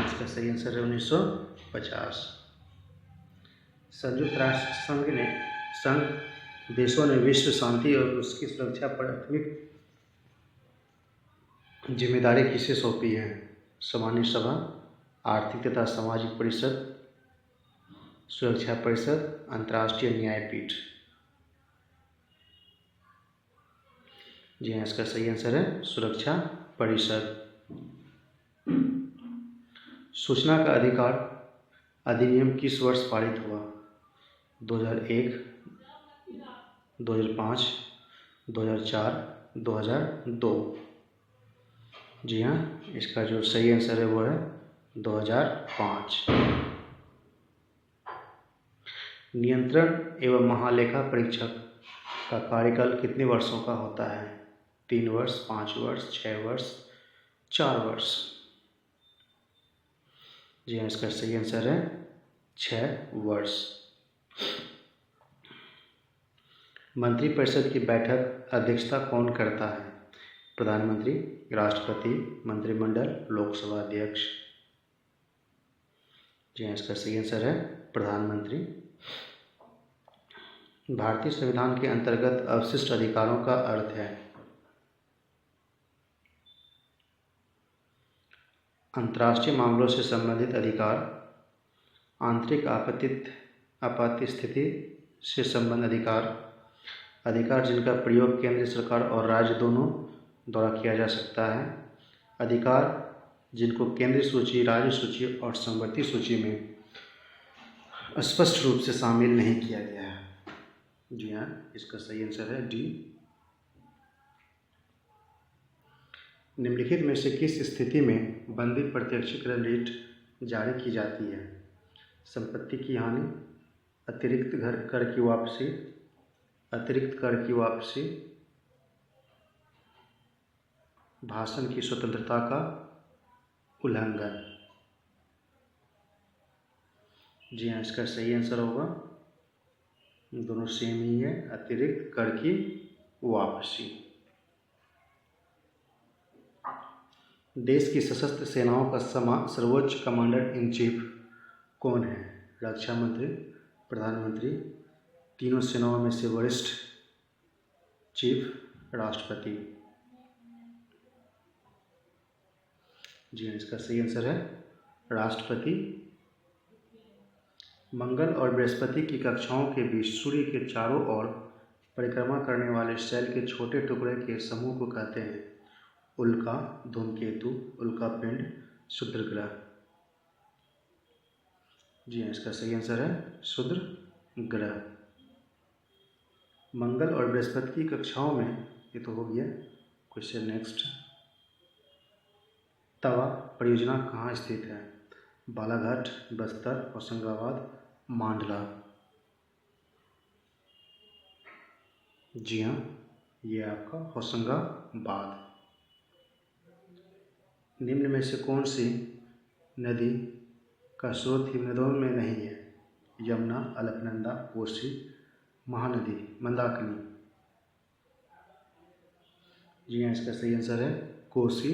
इसका सही आंसर है 1950। संयुक्त राष्ट्र संघ देशों ने विश्व शांति और उसकी सुरक्षा पर प्राथमिक जिम्मेदारी किसे सौंपी है? सामान्य सभा, आर्थिक तथा सामाजिक परिषद, सुरक्षा परिषद, अंतर्राष्ट्रीय न्यायपीठ। जी हाँ, इसका सही आंसर है सुरक्षा परिषद। सूचना का अधिकार अधिनियम किस वर्ष पारित हुआ? 2001, 2005, 2004, 2002। जी हाँ, इसका जो सही आंसर है वो है 2005। नियंत्रण एवं महालेखा परीक्षक का कार्यकाल कितने वर्षों का होता है? 3 वर्ष, 5 वर्ष, 6 वर्ष, 4 वर्ष। जी हाँ, इसका सही आंसर है 6 वर्ष। मंत्रिपरिषद की बैठक अध्यक्षता कौन करता है? प्रधानमंत्री, राष्ट्रपति, मंत्रिमंडल, लोकसभा अध्यक्ष। जी हाँ, इसका सही आंसर है प्रधानमंत्री। भारतीय संविधान के अंतर्गत अवशिष्ट अधिकारों का अर्थ है अंतर्राष्ट्रीय मामलों से संबंधित अधिकार, आंतरिक आपात स्थिति से संबंध अधिकार, अधिकार जिनका प्रयोग केंद्र सरकार और राज्य दोनों द्वारा किया जा सकता है, अधिकार जिनको केंद्रीय सूची, राज्य सूची और समवर्ती सूची में स्पष्ट रूप से शामिल नहीं किया गया है। जी हाँ, इसका सही आंसर है डी। निम्नलिखित में से किस स्थिति में बंदी प्रत्यक्षीकरण रीट जारी की जाती है? संपत्ति की हानि, अतिरिक्त कर की वापसी, अतिरिक्त कर की वापसी, भाषण की स्वतंत्रता का उल्लंघन। जी हाँ, इसका सही आंसर होगा, दोनों सेम ही है, अतिरिक्त कर की वापसी। देश की सशस्त्र सेनाओं का सर्वोच्च कमांडर इन चीफ कौन है? रक्षा मंत्री, प्रधानमंत्री, तीनों सेनाओं में से वरिष्ठ चीफ, राष्ट्रपति। जी हाँ, इसका सही आंसर है राष्ट्रपति। मंगल और बृहस्पति की कक्षाओं के बीच सूर्य के चारों ओर परिक्रमा करने वाले शैल के छोटे टुकड़े के समूह को कहते हैं? उल्का, धूमकेतु, उल्कापिंड, क्षुद्र ग्रह। जी हाँ, इसका सही आंसर है क्षुद्र ग्रह। मंगल और बृहस्पति की कक्षाओं में, ये तो हो गया क्वेश्चन। नेक्स्ट, तवा परियोजना कहाँ स्थित है? बालाघाट, बस्तर, होशंगाबाद, मांडला। जी हाँ, ये आपका होशंगाबाद। निम्न में से कौन सी नदी का स्रोत हिमनदों में नहीं है? यमुना, अलकनंदा, कोसी, महानदी, मंदाकिनी। जी हाँ, इसका सही आंसर है कोसी।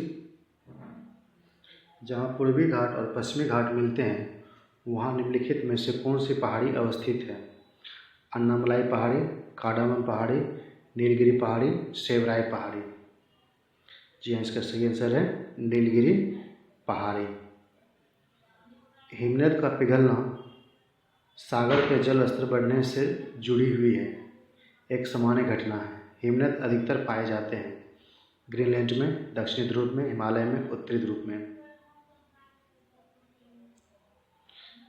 जहाँ पूर्वी घाट और पश्चिमी घाट मिलते हैं वहाँ निम्नलिखित में से कौन सी पहाड़ी अवस्थित है? अन्नामलाई पहाड़ी, कार्डामन पहाड़ी, नीलगिरी पहाड़ी, सेवराय पहाड़ी। जी हाँ, इसका सही आंसर है नीलगिरी पहाड़ी। हिमनद का पिघलना सागर के जल स्तर बढ़ने से जुड़ी हुई है, एक सामान्य घटना है। हिमनद अधिकतर पाए जाते हैं ग्रीनलैंड में, दक्षिणी ध्रुव में, हिमालय में, उत्तरी ध्रुव में।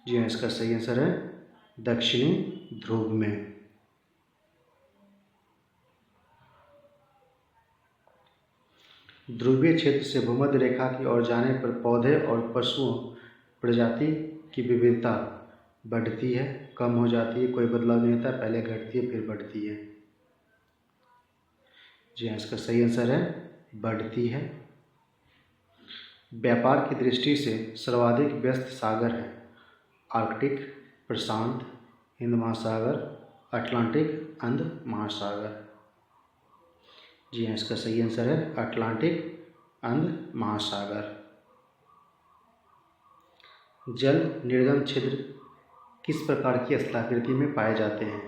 जी हाँ, इसका सही आंसर है दक्षिणी ध्रुव में। ध्रुवीय क्षेत्र से भूमध्य रेखा की ओर जाने पर पौधे और पशुओं प्रजाति की विविधता बढ़ती है, कम हो जाती है, कोई बदलाव नहीं होता, पहले घटती है फिर बढ़ती है। जी हाँ, इसका सही आंसर है बढ़ती है। व्यापार की दृष्टि से सर्वाधिक व्यस्त सागर है? आर्कटिक, प्रशांत, हिंद महासागर, अटलांटिक, अंध महासागर। जी हाँ, इसका सही आंसर है अटलांटिक अंध महासागर। जल निर्गम क्षेत्र किस प्रकार की स्थलाकृति में पाए जाते हैं?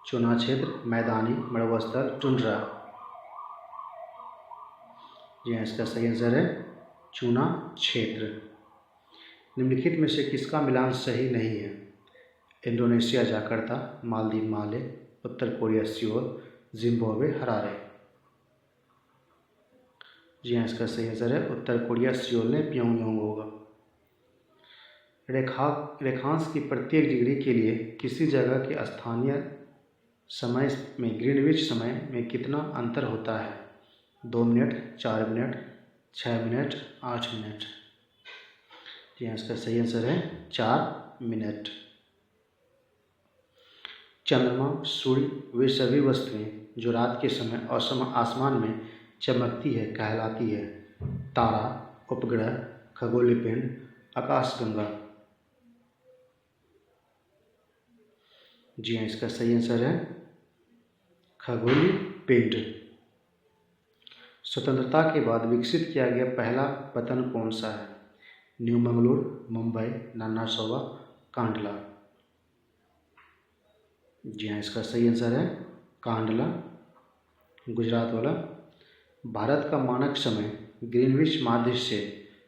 चुना क्षेत्र, मैदानी, मरुस्थल, टुंड्रा। जी हाँ, इसका सही आंसर है चुना क्षेत्र। निम्नलिखित में से किसका मिलान सही नहीं है? इंडोनेशिया जकार्ता, मालदीव माले, उत्तर कोरिया सियोल, जिम्बाब्वे हरारे। जी हाँ, इसका सही आंसर है उत्तर कोरिया सियोल ने प्योंगयांग होगा। रेखांश की प्रत्येक डिग्री के लिए किसी जगह के स्थानीय समय में ग्रीनविच समय में कितना अंतर होता है? 2 मिनट, 4 मिनट, 6 मिनट, 8 मिनट। जी हाँ, इसका सही आंसर है 4 मिनट। चंद्रमा, सूर्य, वे सभी वस्तुएं जो रात के समय आसमान में चमकती है कहलाती है? तारा, उपग्रह, खगोलीय पिंड, आकाशगंगा। जी हाँ, इसका सही आंसर है खगोलीय पिंड। स्वतंत्रता के बाद विकसित किया गया पहला पतन कौन सा है? न्यू मंगलूर, मुंबई, नाना सोवा, कांडला। जी हाँ, इसका सही आंसर है कांडला, गुजरात वाला। भारत का मानक समय ग्रीनविच माध्य से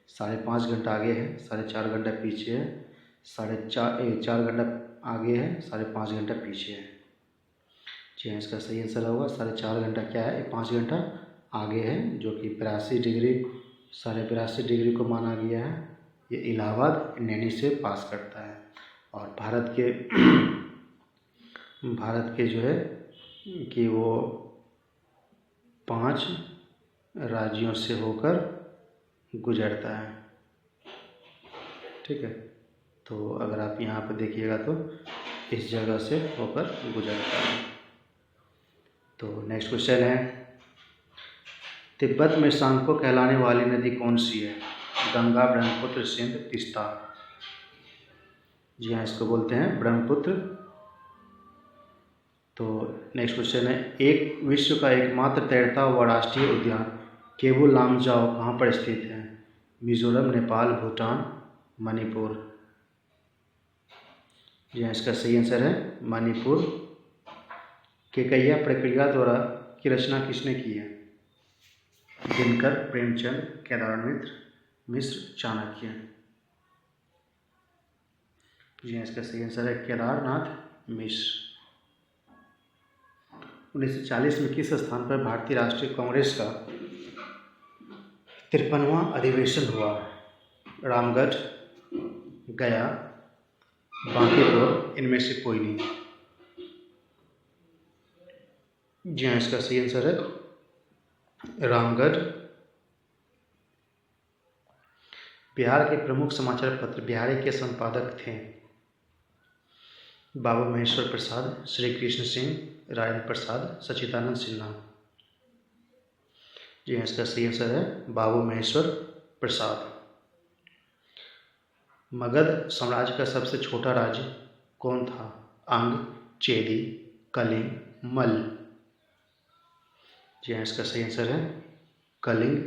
5.5 घंटा आगे है, 4.5 घंटा पीछे है, 4 घंटा आगे है, 5.5 घंटा पीछे है। जी हाँ, इसका सही आंसर होगा 4.5 घंटा क्या है, 5 घंटा आगे है, जो कि 82 डिग्री 82.5 डिग्री को माना गया है। ये इलाहाबाद नैनी से पास करता है। और भारत के जो है कि वो 5 राज्यों से होकर गुजरता है। ठीक है, तो अगर आप यहाँ पर देखिएगा तो इस जगह से होकर गुजरता है। तो नेक्स्ट क्वेश्चन है, तिब्बत में सांगपो कहलाने वाली नदी कौन सी है? गंगा, ब्रह्मपुत्र, सिंध, तीस्ता। जी हाँ, इसको बोलते हैं ब्रह्मपुत्र। तो नेक्स्ट क्वेश्चन है, एक विश्व का एकमात्र तैरता हुआ राष्ट्रीय उद्यान केबुल लामजाओ कहाँ पर स्थित है? मिजोरम, नेपाल, भूटान, मणिपुर। जी हाँ, इसका सही आंसर है मणिपुर। केकैया प्रक्रिया द्वारा की रचना किसने की है? दिनकर, प्रेमचंद, केदारनाथ मिश्र, चाणक्य। जी हाँ, इसका सही आंसर है केदारनाथ मिश्र। 1940 में किस स्थान पर भारतीय राष्ट्रीय कांग्रेस का 53वां अधिवेशन हुआ? रामगढ़, गया, बांकीपुर, इनमें से कोई नहीं। जी हाँ, इसका सही आंसर है रामगढ़। बिहार के प्रमुख समाचार पत्र बिहारी के संपादक थे? बाबू महेश्वर प्रसाद, श्री कृष्ण सिंह, राजेंद्र प्रसाद, सच्चिदानंद सिन्हा। जी हाँ, इसका सही आंसर है बाबू महेश्वर प्रसाद। मगध साम्राज्य का सबसे छोटा राज्य कौन था? अंग, चेदी, कलिंग, मल्ल। जी हाँ, इसका सही आंसर है कलिंग।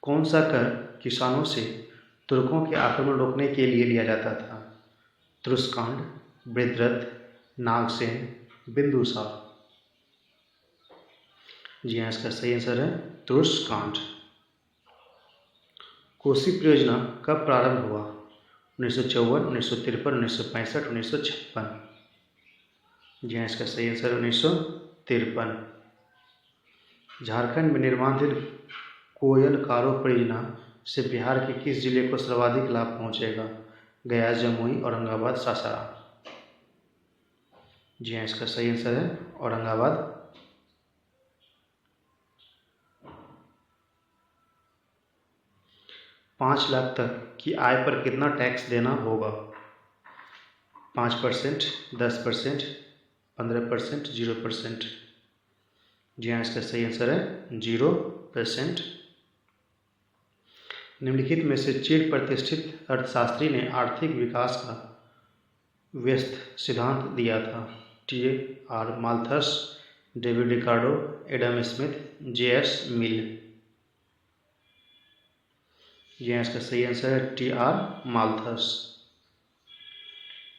कौन सा कर किसानों से तुर्कों के आक्रमण रोकने के लिए लिया जाता था? तुरुस्कांड, वृत्रत, नागसेन, बिंदुसार। जी हाँ, इसका सही आंसर है तुरुस्कांड। कोसी परियोजना कब प्रारंभ हुआ? 1954, 1953, 1965, 1956। जी हाँ, इसका सही आंसर 1953। झारखंड में निर्माणाधीन कोयल कारो परियोजना से बिहार के किस जिले को सर्वाधिक लाभ पहुंचेगा? गया, जमुई, औरंगाबाद, सासाराम। जी हाँ, इसका सही आंसर है औरंगाबाद। 5 लाख तक की आय पर कितना टैक्स देना होगा? 5%, 10%, 15%, 0%। जी हाँ, इसका सही आंसर है 0%। निम्नलिखित में से चीन प्रतिष्ठित अर्थशास्त्री ने आर्थिक विकास का व्यस्त सिद्धांत दिया था? T.R. Malthus, David Ricardo, Adam Smith, J.S. मिल। जी हाँ, इसका सही आंसर है T.R. माल्थस।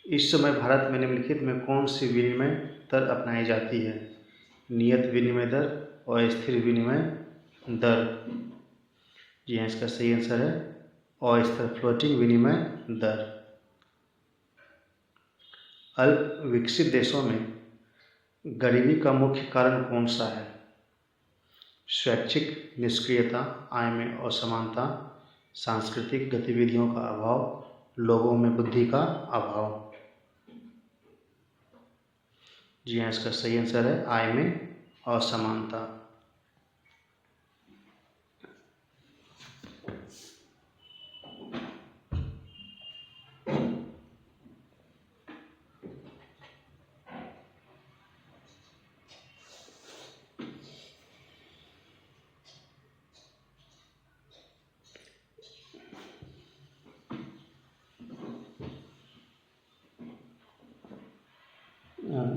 इस समय भारत में निम्नलिखित में कौन सी विनिमय दर अपनाई जाती है? नियत विनिमय दर और स्थिर विनिमय दर। जी हाँ, इसका सही आंसर है अस्थिर फ्लोटिंग विनिमय दर। अल्प विकसित देशों में गरीबी का मुख्य कारण कौन सा है? स्वैच्छिक निष्क्रियता, आय में असमानता, सांस्कृतिक गतिविधियों का अभाव, लोगों में बुद्धि का अभाव। जी हाँ, इसका सही आंसर है आय में असमानता।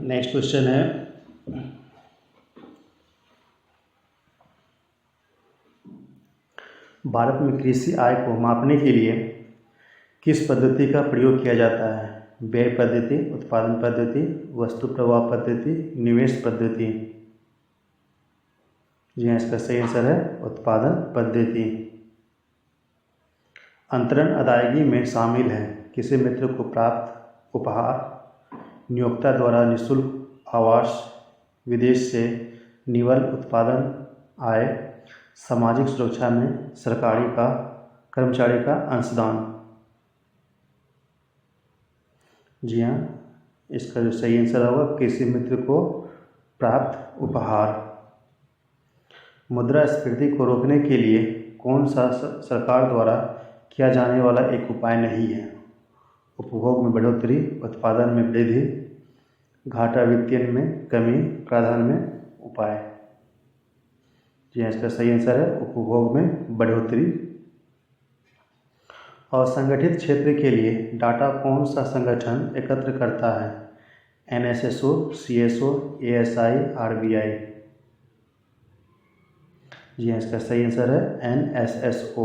नेक्स्ट क्वेश्चन है, भारत में कृषि आय को मापने के लिए किस पद्धति का प्रयोग किया जाता है? व्यय पद्धति, उत्पादन पद्धति, वस्तु प्रवाह पद्धति, निवेश पद्धति। जी हाँ, इसका सही आंसर है उत्पादन पद्धति। अंतरण अदायगी में शामिल है किसी मित्र को प्राप्त उपहार, नियोक्ता द्वारा निःशुल्क आवास, विदेश से निवल उत्पादन आय, सामाजिक सुरक्षा में सरकारी का कर्मचारी का अंशदान। जी हाँ, इसका जो सही आंसर होगा किसी मित्र को प्राप्त उपहार। मुद्रास्फीति को रोकने के लिए कौन सा सरकार द्वारा किया जाने वाला एक उपाय नहीं है? उपभोग में बढ़ोतरी, उत्पादन में वृद्धि, घाटा वित्तीय में कमी, प्रावधान में उपाय। जी हाँ, इसका सही आंसर है उपभोग में बढ़ोतरी। असंगठित क्षेत्र के लिए डाटा कौन सा संगठन एकत्र करता है? NSSO, CSO, ASI, RBI। जी हाँ, इसका सही आंसर है NSSO।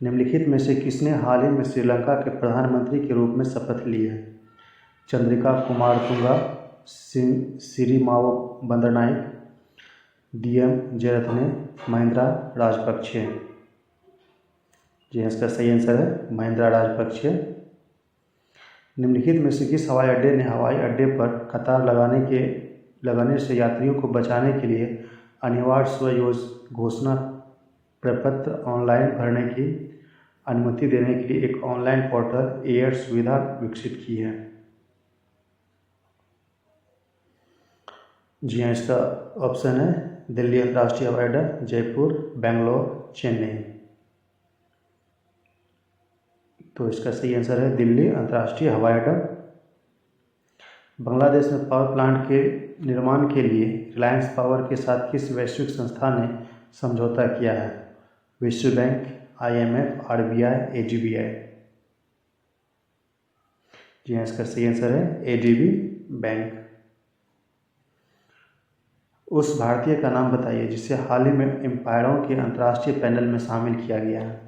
निम्नलिखित में से किसने हाल ही में श्रीलंका के प्रधानमंत्री के रूप में शपथ ली है? चंद्रिका कुमारतुंगा, सिरिमावो बंदरनाइक, DM जयरत्ने, महिंद्रा राजपक्षे। जी हाँ, इसका सही आंसर है महिंद्रा राजपक्षे। निम्नलिखित में से किस हवाई अड्डे ने हवाई अड्डे पर कतार लगाने से यात्रियों को बचाने के लिए अनिवार्य घोषणा प्रपत्र ऑनलाइन भरने की अनुमति देने के लिए एक ऑनलाइन पोर्टल एयर सुविधा विकसित की है? जी हाँ, इसका ऑप्शन है दिल्ली अंतर्राष्ट्रीय हवाई अड्डा, जयपुर, बेंगलोर, चेन्नई। तो इसका सही आंसर है दिल्ली अंतर्राष्ट्रीय हवाई अड्डा। बांग्लादेश में पावर प्लांट के निर्माण के लिए रिलायंस पावर के साथ किस वैश्विक संस्था ने समझौता किया है? विश्व बैंक, IMF, RBI, ADBI। जी हाँ, इसका सही आंसर है ADB बैंक। उस भारतीय का नाम बताइए जिसे हाल ही में एम्पायरों के अंतर्राष्ट्रीय पैनल में शामिल किया गया है।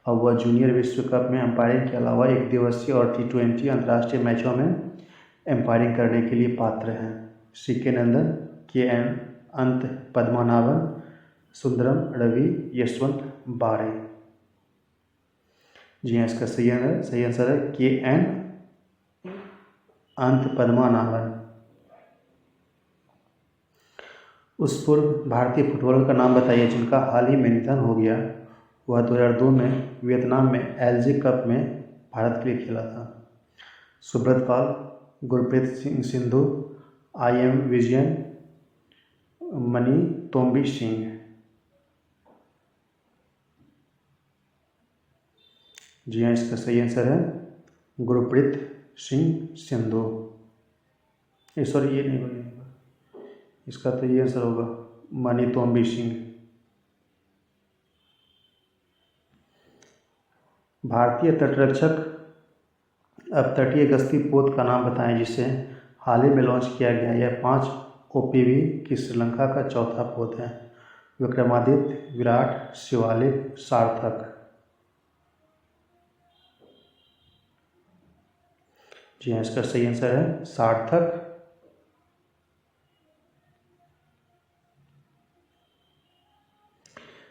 अब वह जूनियर विश्व कप में एम्पायरिंग के अलावा एक दिवसीय और T20 अंतर्राष्ट्रीय मैचों में एम्पायरिंग करने के लिए पात्र हैं। CK नंदन, KN अंत पद्मनाभन, सुंदरम रवि, यशवंत बारे। जी हाँ, इसका सही आंसर है KN अंत पद्मनाभन। उस पूर्व भारतीय फुटबॉलर का नाम बताइए जिनका हाल ही में निधन हो गया। वह 2002 में वियतनाम में LG कप में भारत के लिए खेला था। सुब्रत पाल, गुरप्रीत सिंह सिंधु, IM विजयन, मनी तोम्बी सिंह। जी हाँ, इसका सही आंसर है गुरप्रीत सिंह सिंधु। सॉरी, ये नहीं बनेगा, इसका तो ये आंसर होगा मनी तोम्बी सिंह। भारतीय तटरक्षक अपतटीय गश्ती पोत का नाम बताएं जिसे हाल ही में लॉन्च किया गया। यह 5 OPV की श्रीलंका का चौथा पोत है। विक्रमादित्य, विराट, शिवालिक, सार्थक। जी हाँ, इसका सही आंसर है सार्थक।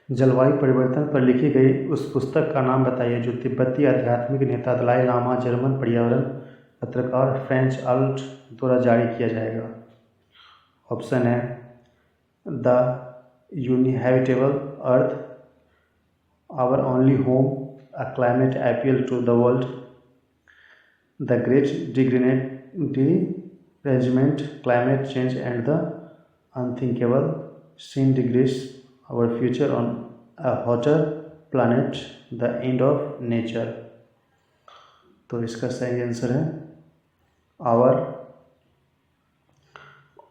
जलवायु परिवर्तन पर लिखी गई उस पुस्तक का नाम बताइए जो तिब्बती आध्यात्मिक नेता दलाई लामा, जर्मन पर्यावरण पत्रकार फ्रेंच आल्ट द्वारा जारी किया जाएगा। ऑप्शन है the uninhabitable earth, our only home, a climate appeal to the world, the great derangement, climate change and the unthinkable, seen degrees, our future on a hotter planet, the end of nature। तो इसका सही आंसर है our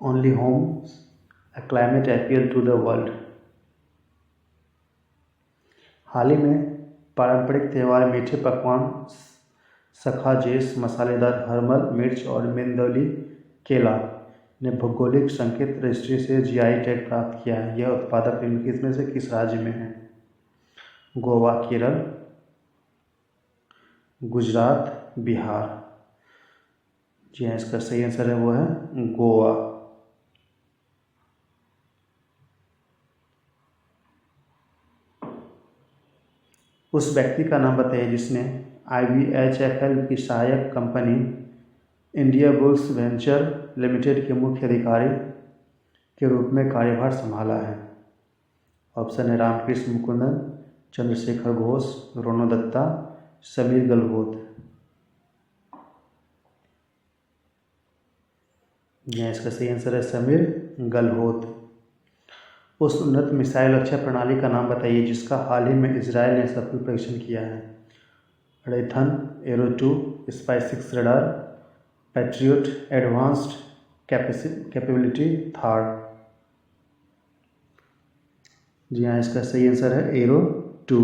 only home, a climate appeal to the world। हाल ही में पारंपरिक त्यौहार मीठे पकवान सखाजेस, मसालेदार हर्मल मिर्च और मिंदौली केला ने भौगोलिक संकेत रजिस्ट्री से GI टैग प्राप्त किया है। यह उत्पादक निम्नलिखित में से किस राज्य में है? गोवा, केरल, गुजरात, बिहार। जी हाँ, इसका सही आंसर है वो है गोवा। उस व्यक्ति का नाम बताइए जिसने IBHFL की सहायक company India bulls venture limited के मुख्य अधिकारी के रूप में कार्यभार संभाला है। ऑप्शन है रामकृष्ण मुकुंदन, चंद्रशेखर घोष, रोनो दत्ता, समीर गलहोत। यह इसका सही आंसर है समीर गलहोत। उस उन्नत मिसाइल रक्षा प्रणाली का नाम बताइए जिसका हाल ही में इजराइल ने सफल परीक्षण किया है। Raytheon, arrow 2, SPY-6 radar, patriot advanced capability, थार। जी हाँ, इसका सही आंसर है एरो 2।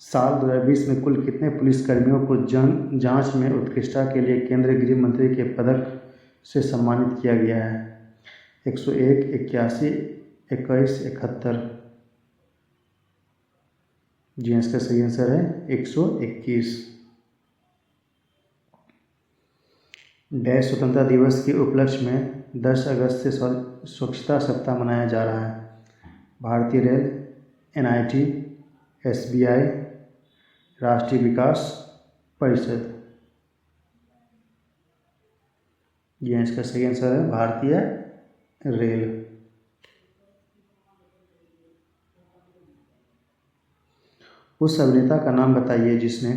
साल 2020 में कुल कितने पुलिसकर्मियों को जांच में उत्कृष्टता के लिए केंद्रीय गृह मंत्री के पदक से सम्मानित किया गया है? 101, 81, 21, 71। जी हाँ, इसका सही आंसर है 121। डैश स्वतंत्रता दिवस के उपलक्ष्य में 10 अगस्त से स्वच्छता सप्ताह मनाया जा रहा है? भारतीय रेल, NIT, SBI, राष्ट्रीय विकास परिषद। जी हाँ, इसका सही आंसर है भारतीय रेल। उस अभिनेता का नाम बताइए जिसने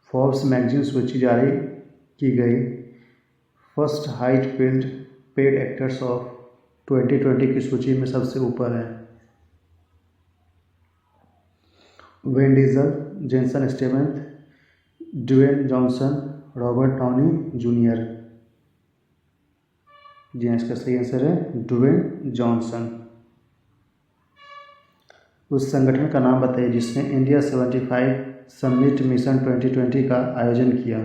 फोर्ब्स मैगजीन सूची जारी की गई first height paid actors of 2020 की सूची में सबसे ऊपर है? Vin Diesel, Jason Statham, Dwayne Johnson, Robert Downey junior. जी हाँ, इसका सही आंसर है ड्वेन जॉनसन। उस संगठन का नाम बताइए जिसने इंडिया 75 समिट मिशन 2020 का आयोजन किया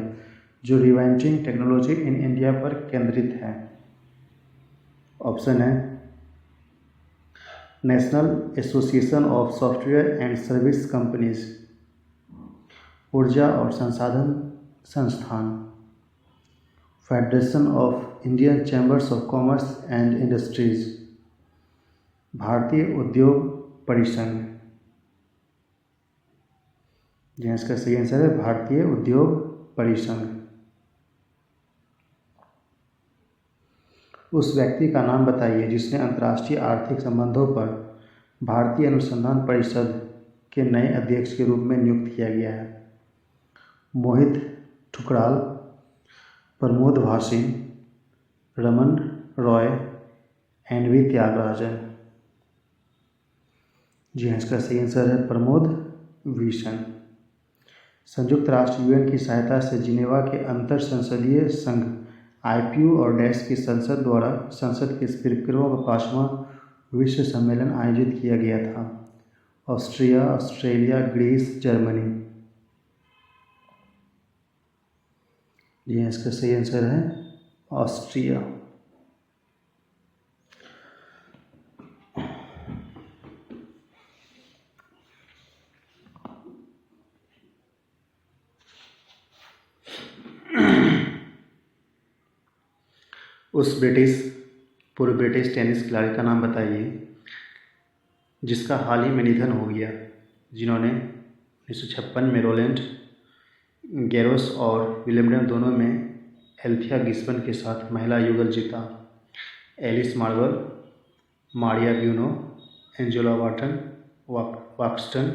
जो रिवाइंडिंग टेक्नोलॉजी इन इंडिया पर केंद्रित है? ऑप्शन है national association of software and service companies, ऊर्जा और संसाधन संस्थान, federation of Indian chambers of commerce and industries, भारतीय उद्योग परिसंघ। जी, इसका सही आंसर है भारतीय उद्योग परिसंघ। उस व्यक्ति का नाम बताइए जिसने अंतर्राष्ट्रीय आर्थिक संबंधों पर भारतीय अनुसंधान परिषद के नए अध्यक्ष के रूप में नियुक्त किया गया है? मोहित ठुकराल, प्रमोद भासिन, रमन रॉय, NV त्यागराजन। जी हाँ, इसका सही आंसर है प्रमोद भीषण। संयुक्त राष्ट्र UN की सहायता से जिनेवा के अंतर संसदीय संघ IPU और डैश की संसद द्वारा संसद के स्पीकरों का 5वां विश्व सम्मेलन आयोजित किया गया था? Austria, Australia, Greece, Germany. जी हाँ, इसका सही आंसर है ऑस्ट्रिया। उस पूर्व ब्रिटिश टेनिस खिलाड़ी का नाम बताइए जिसका हाल ही में निधन हो गया, जिन्होंने 1956 में रोलैंड गैरोस और विंबलडन दोनों में एल्थिया गिब्सन के साथ महिला युगल जीता? Alice Marble, Maria Bueno, Angela Buxton,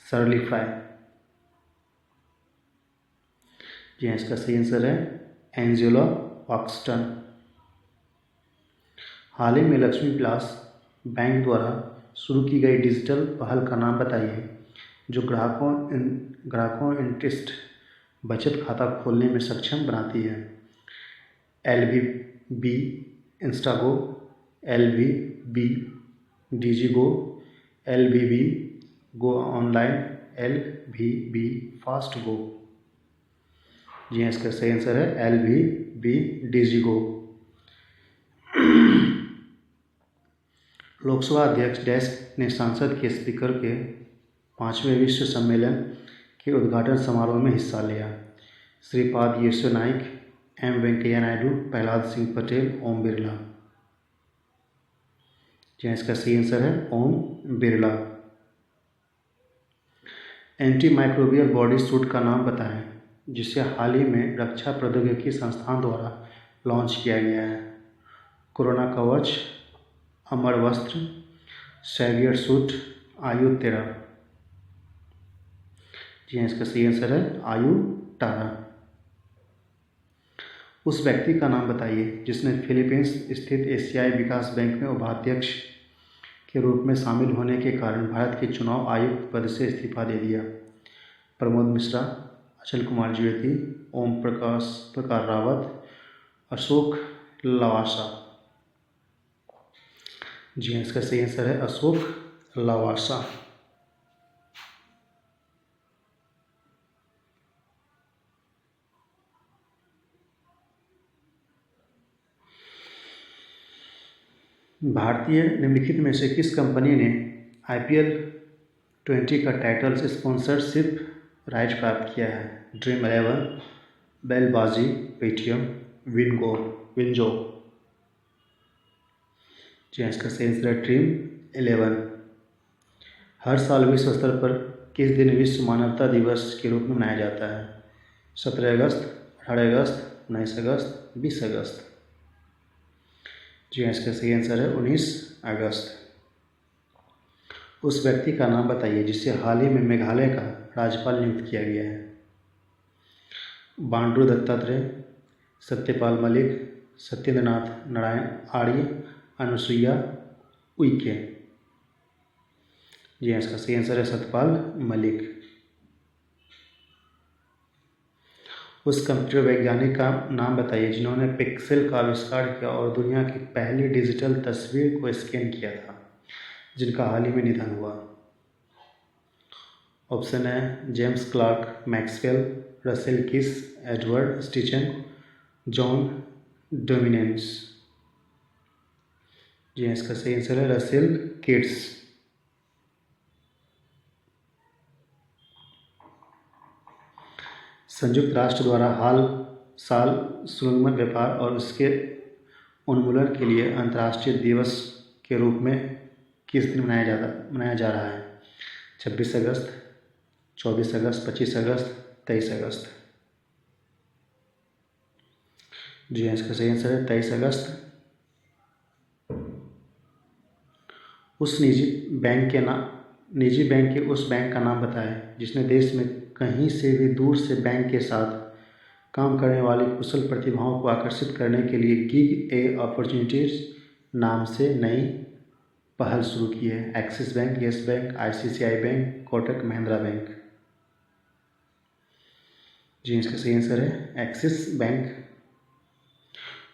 Shirley Fry. जी हाँ, इसका सही आंसर है एंजेला वाक्सटन। हाल ही में लक्ष्मी विलास बैंक द्वारा शुरू की गई डिजिटल पहल का नाम बताइए जो ग्राहकों इंटरेस्ट बचत खाता खोलने में सक्षम बनाती है? LVB Instago, LVB Digigo, LVB go online, LVB fast go. जी हाँ, इसका सही आंसर है LVB डिजिगो। लोकसभा अध्यक्ष डैश ने संसद के स्पीकर के 5वें विश्व सम्मेलन के उद्घाटन समारोह में हिस्सा लिया? श्रीपाद येसो नाइक, M वेंकैया नायडू, प्रहलाद सिंह पटेल, ओम बिरला। जी, इसका सही आंसर है Om Birla. Antimicrobial body suit का नाम बताएं जिसे हाल ही में रक्षा प्रौद्योगिकी संस्थान द्वारा लॉन्च किया गया है? कोरोना कवच, अमर वस्त्र, सैवियर सूट, आयु 13। जी हाँ, इसका सही आंसर है आयु 18। उस व्यक्ति का नाम बताइए जिसने फिलीपींस स्थित एशियाई विकास बैंक में उपाध्यक्ष के रूप में शामिल होने के कारण भारत के चुनाव आयुक्त पद से इस्तीफा दे दिया। प्रमोद मिश्रा, अचल कुमार द्विवेदी, ओम प्रकाश रावत, अशोक लवासा। जी हाँ, इसका सही आंसर है अशोक लवासा। भारतीय निम्नलिखित में से किस कंपनी ने IPL 20 का टाइटल स्पॉन्सरशिप राइट प्राप्त किया है? Dream 11, Ballebaazi, Paytm, WinZO. जी हाँ, इसका सही आंसर है ड्रीम 11। हर साल विश्व स्तर पर किस दिन विश्व मानवता दिवस के रूप में मनाया जाता है? 17 अगस्त, 18 अगस्त, 19 अगस्त, 20 अगस्त। जी हाँ, इसका सही आंसर है 19 अगस्त। उस व्यक्ति का नाम बताइए जिसे हाल ही में मेघालय का राज्यपाल नियुक्त किया गया है। बांडरू दत्तात्रेय, सत्यपाल मलिक, सत्येंद्रनाथ नारायण आर्य, अनुसुईया उइके। जी हाँ, इसका सही आंसर है सत्यपाल मलिक। उस कंप्यूटर वैज्ञानिक का नाम बताइए जिन्होंने पिक्सेल का आविष्कार किया और दुनिया की पहली डिजिटल तस्वीर को स्कैन किया था, जिनका हाल ही में निधन हुआ। ऑप्शन है जेम्स क्लार्क मैक्सवेल, रसेल किस, एडवर्ड स्टिचन, जॉन डोमिनेंस। जी हाँ, इसका सही आंसर है रसेल किट्स। संयुक्त राष्ट्र द्वारा हाल साल सुलगमन व्यापार और उसके उन्मूलन के लिए अंतर्राष्ट्रीय दिवस के रूप में किस दिन मनाया जा रहा है? 26 अगस्त, 24 अगस्त, 25 अगस्त, 23 अगस्त। जी हाँ, इसका सही आंसर है 23 अगस्त। उस निजी बैंक के उस बैंक का नाम बताएं जिसने देश में कहीं से भी दूर से बैंक के साथ काम करने वाली कुशल प्रतिभाओं को आकर्षित करने के लिए गिग ए अपॉर्चुनिटीज नाम से नई पहल शुरू की है। Axis bank, yes bank, ICICI bank, Kotak Mahindra bank. जी, इसका सही आंसर है एक्सिस बैंक।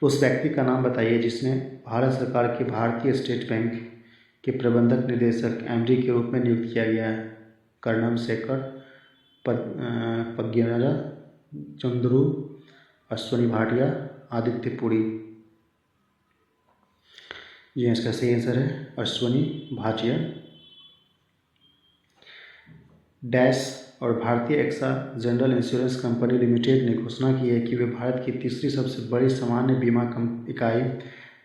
उस व्यक्ति का नाम बताइए जिसने भारत सरकार के भारतीय स्टेट बैंक के प्रबंधक निदेशक MD के रूप में नियुक्त किया गया है। कर्णम शेखर, पज्ञानजा चंद्रू, अश्वनी भाटिया, आदित्य पुरी। जी, इसका सही आंसर है अश्वनी भाटिया। डैश और भारतीय AXA general insurance company limited ने घोषणा की है कि वे भारत की तीसरी सबसे बड़ी सामान्य बीमा इकाई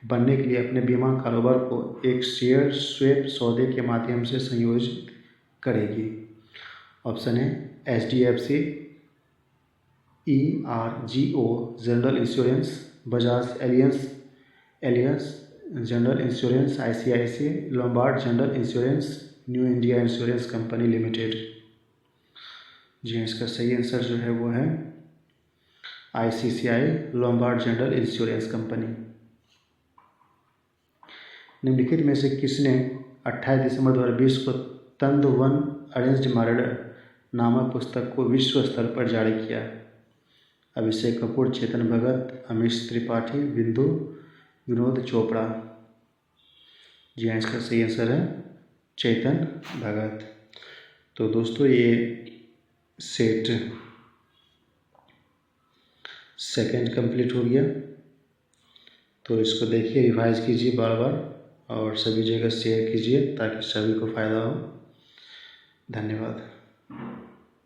बनने के लिए अपने बीमा कारोबार को एक शेयर स्वैप सौदे के माध्यम से संयोजित करेगी। ऑप्शन है HDFC ERGO general insurance, Bajaj Allianz general insurance, ICICI Lombard general insurance, New India insurance company limited. जी, इसका सही आंसर जो है वो है ICICI Lombard general insurance company. निम्नलिखित में से किसने 28 दिसंबर 2020 को तंद वन अरेंज्ड मर्डर नामक पुस्तक को विश्व स्तर पर जारी किया? अभिषेक कपूर, चेतन भगत, अमीश त्रिपाठी, विनोद चोपड़ा। जी हाँ, इसका सही आंसर है चेतन भगत। तो दोस्तों, ये सेट सेकंड कंप्लीट हो गया। तो इसको देखिए, रिवाइज कीजिए बार बार और सभी जगह शेयर कीजिए ताकि सभी को फ़ायदा हो। धन्यवाद।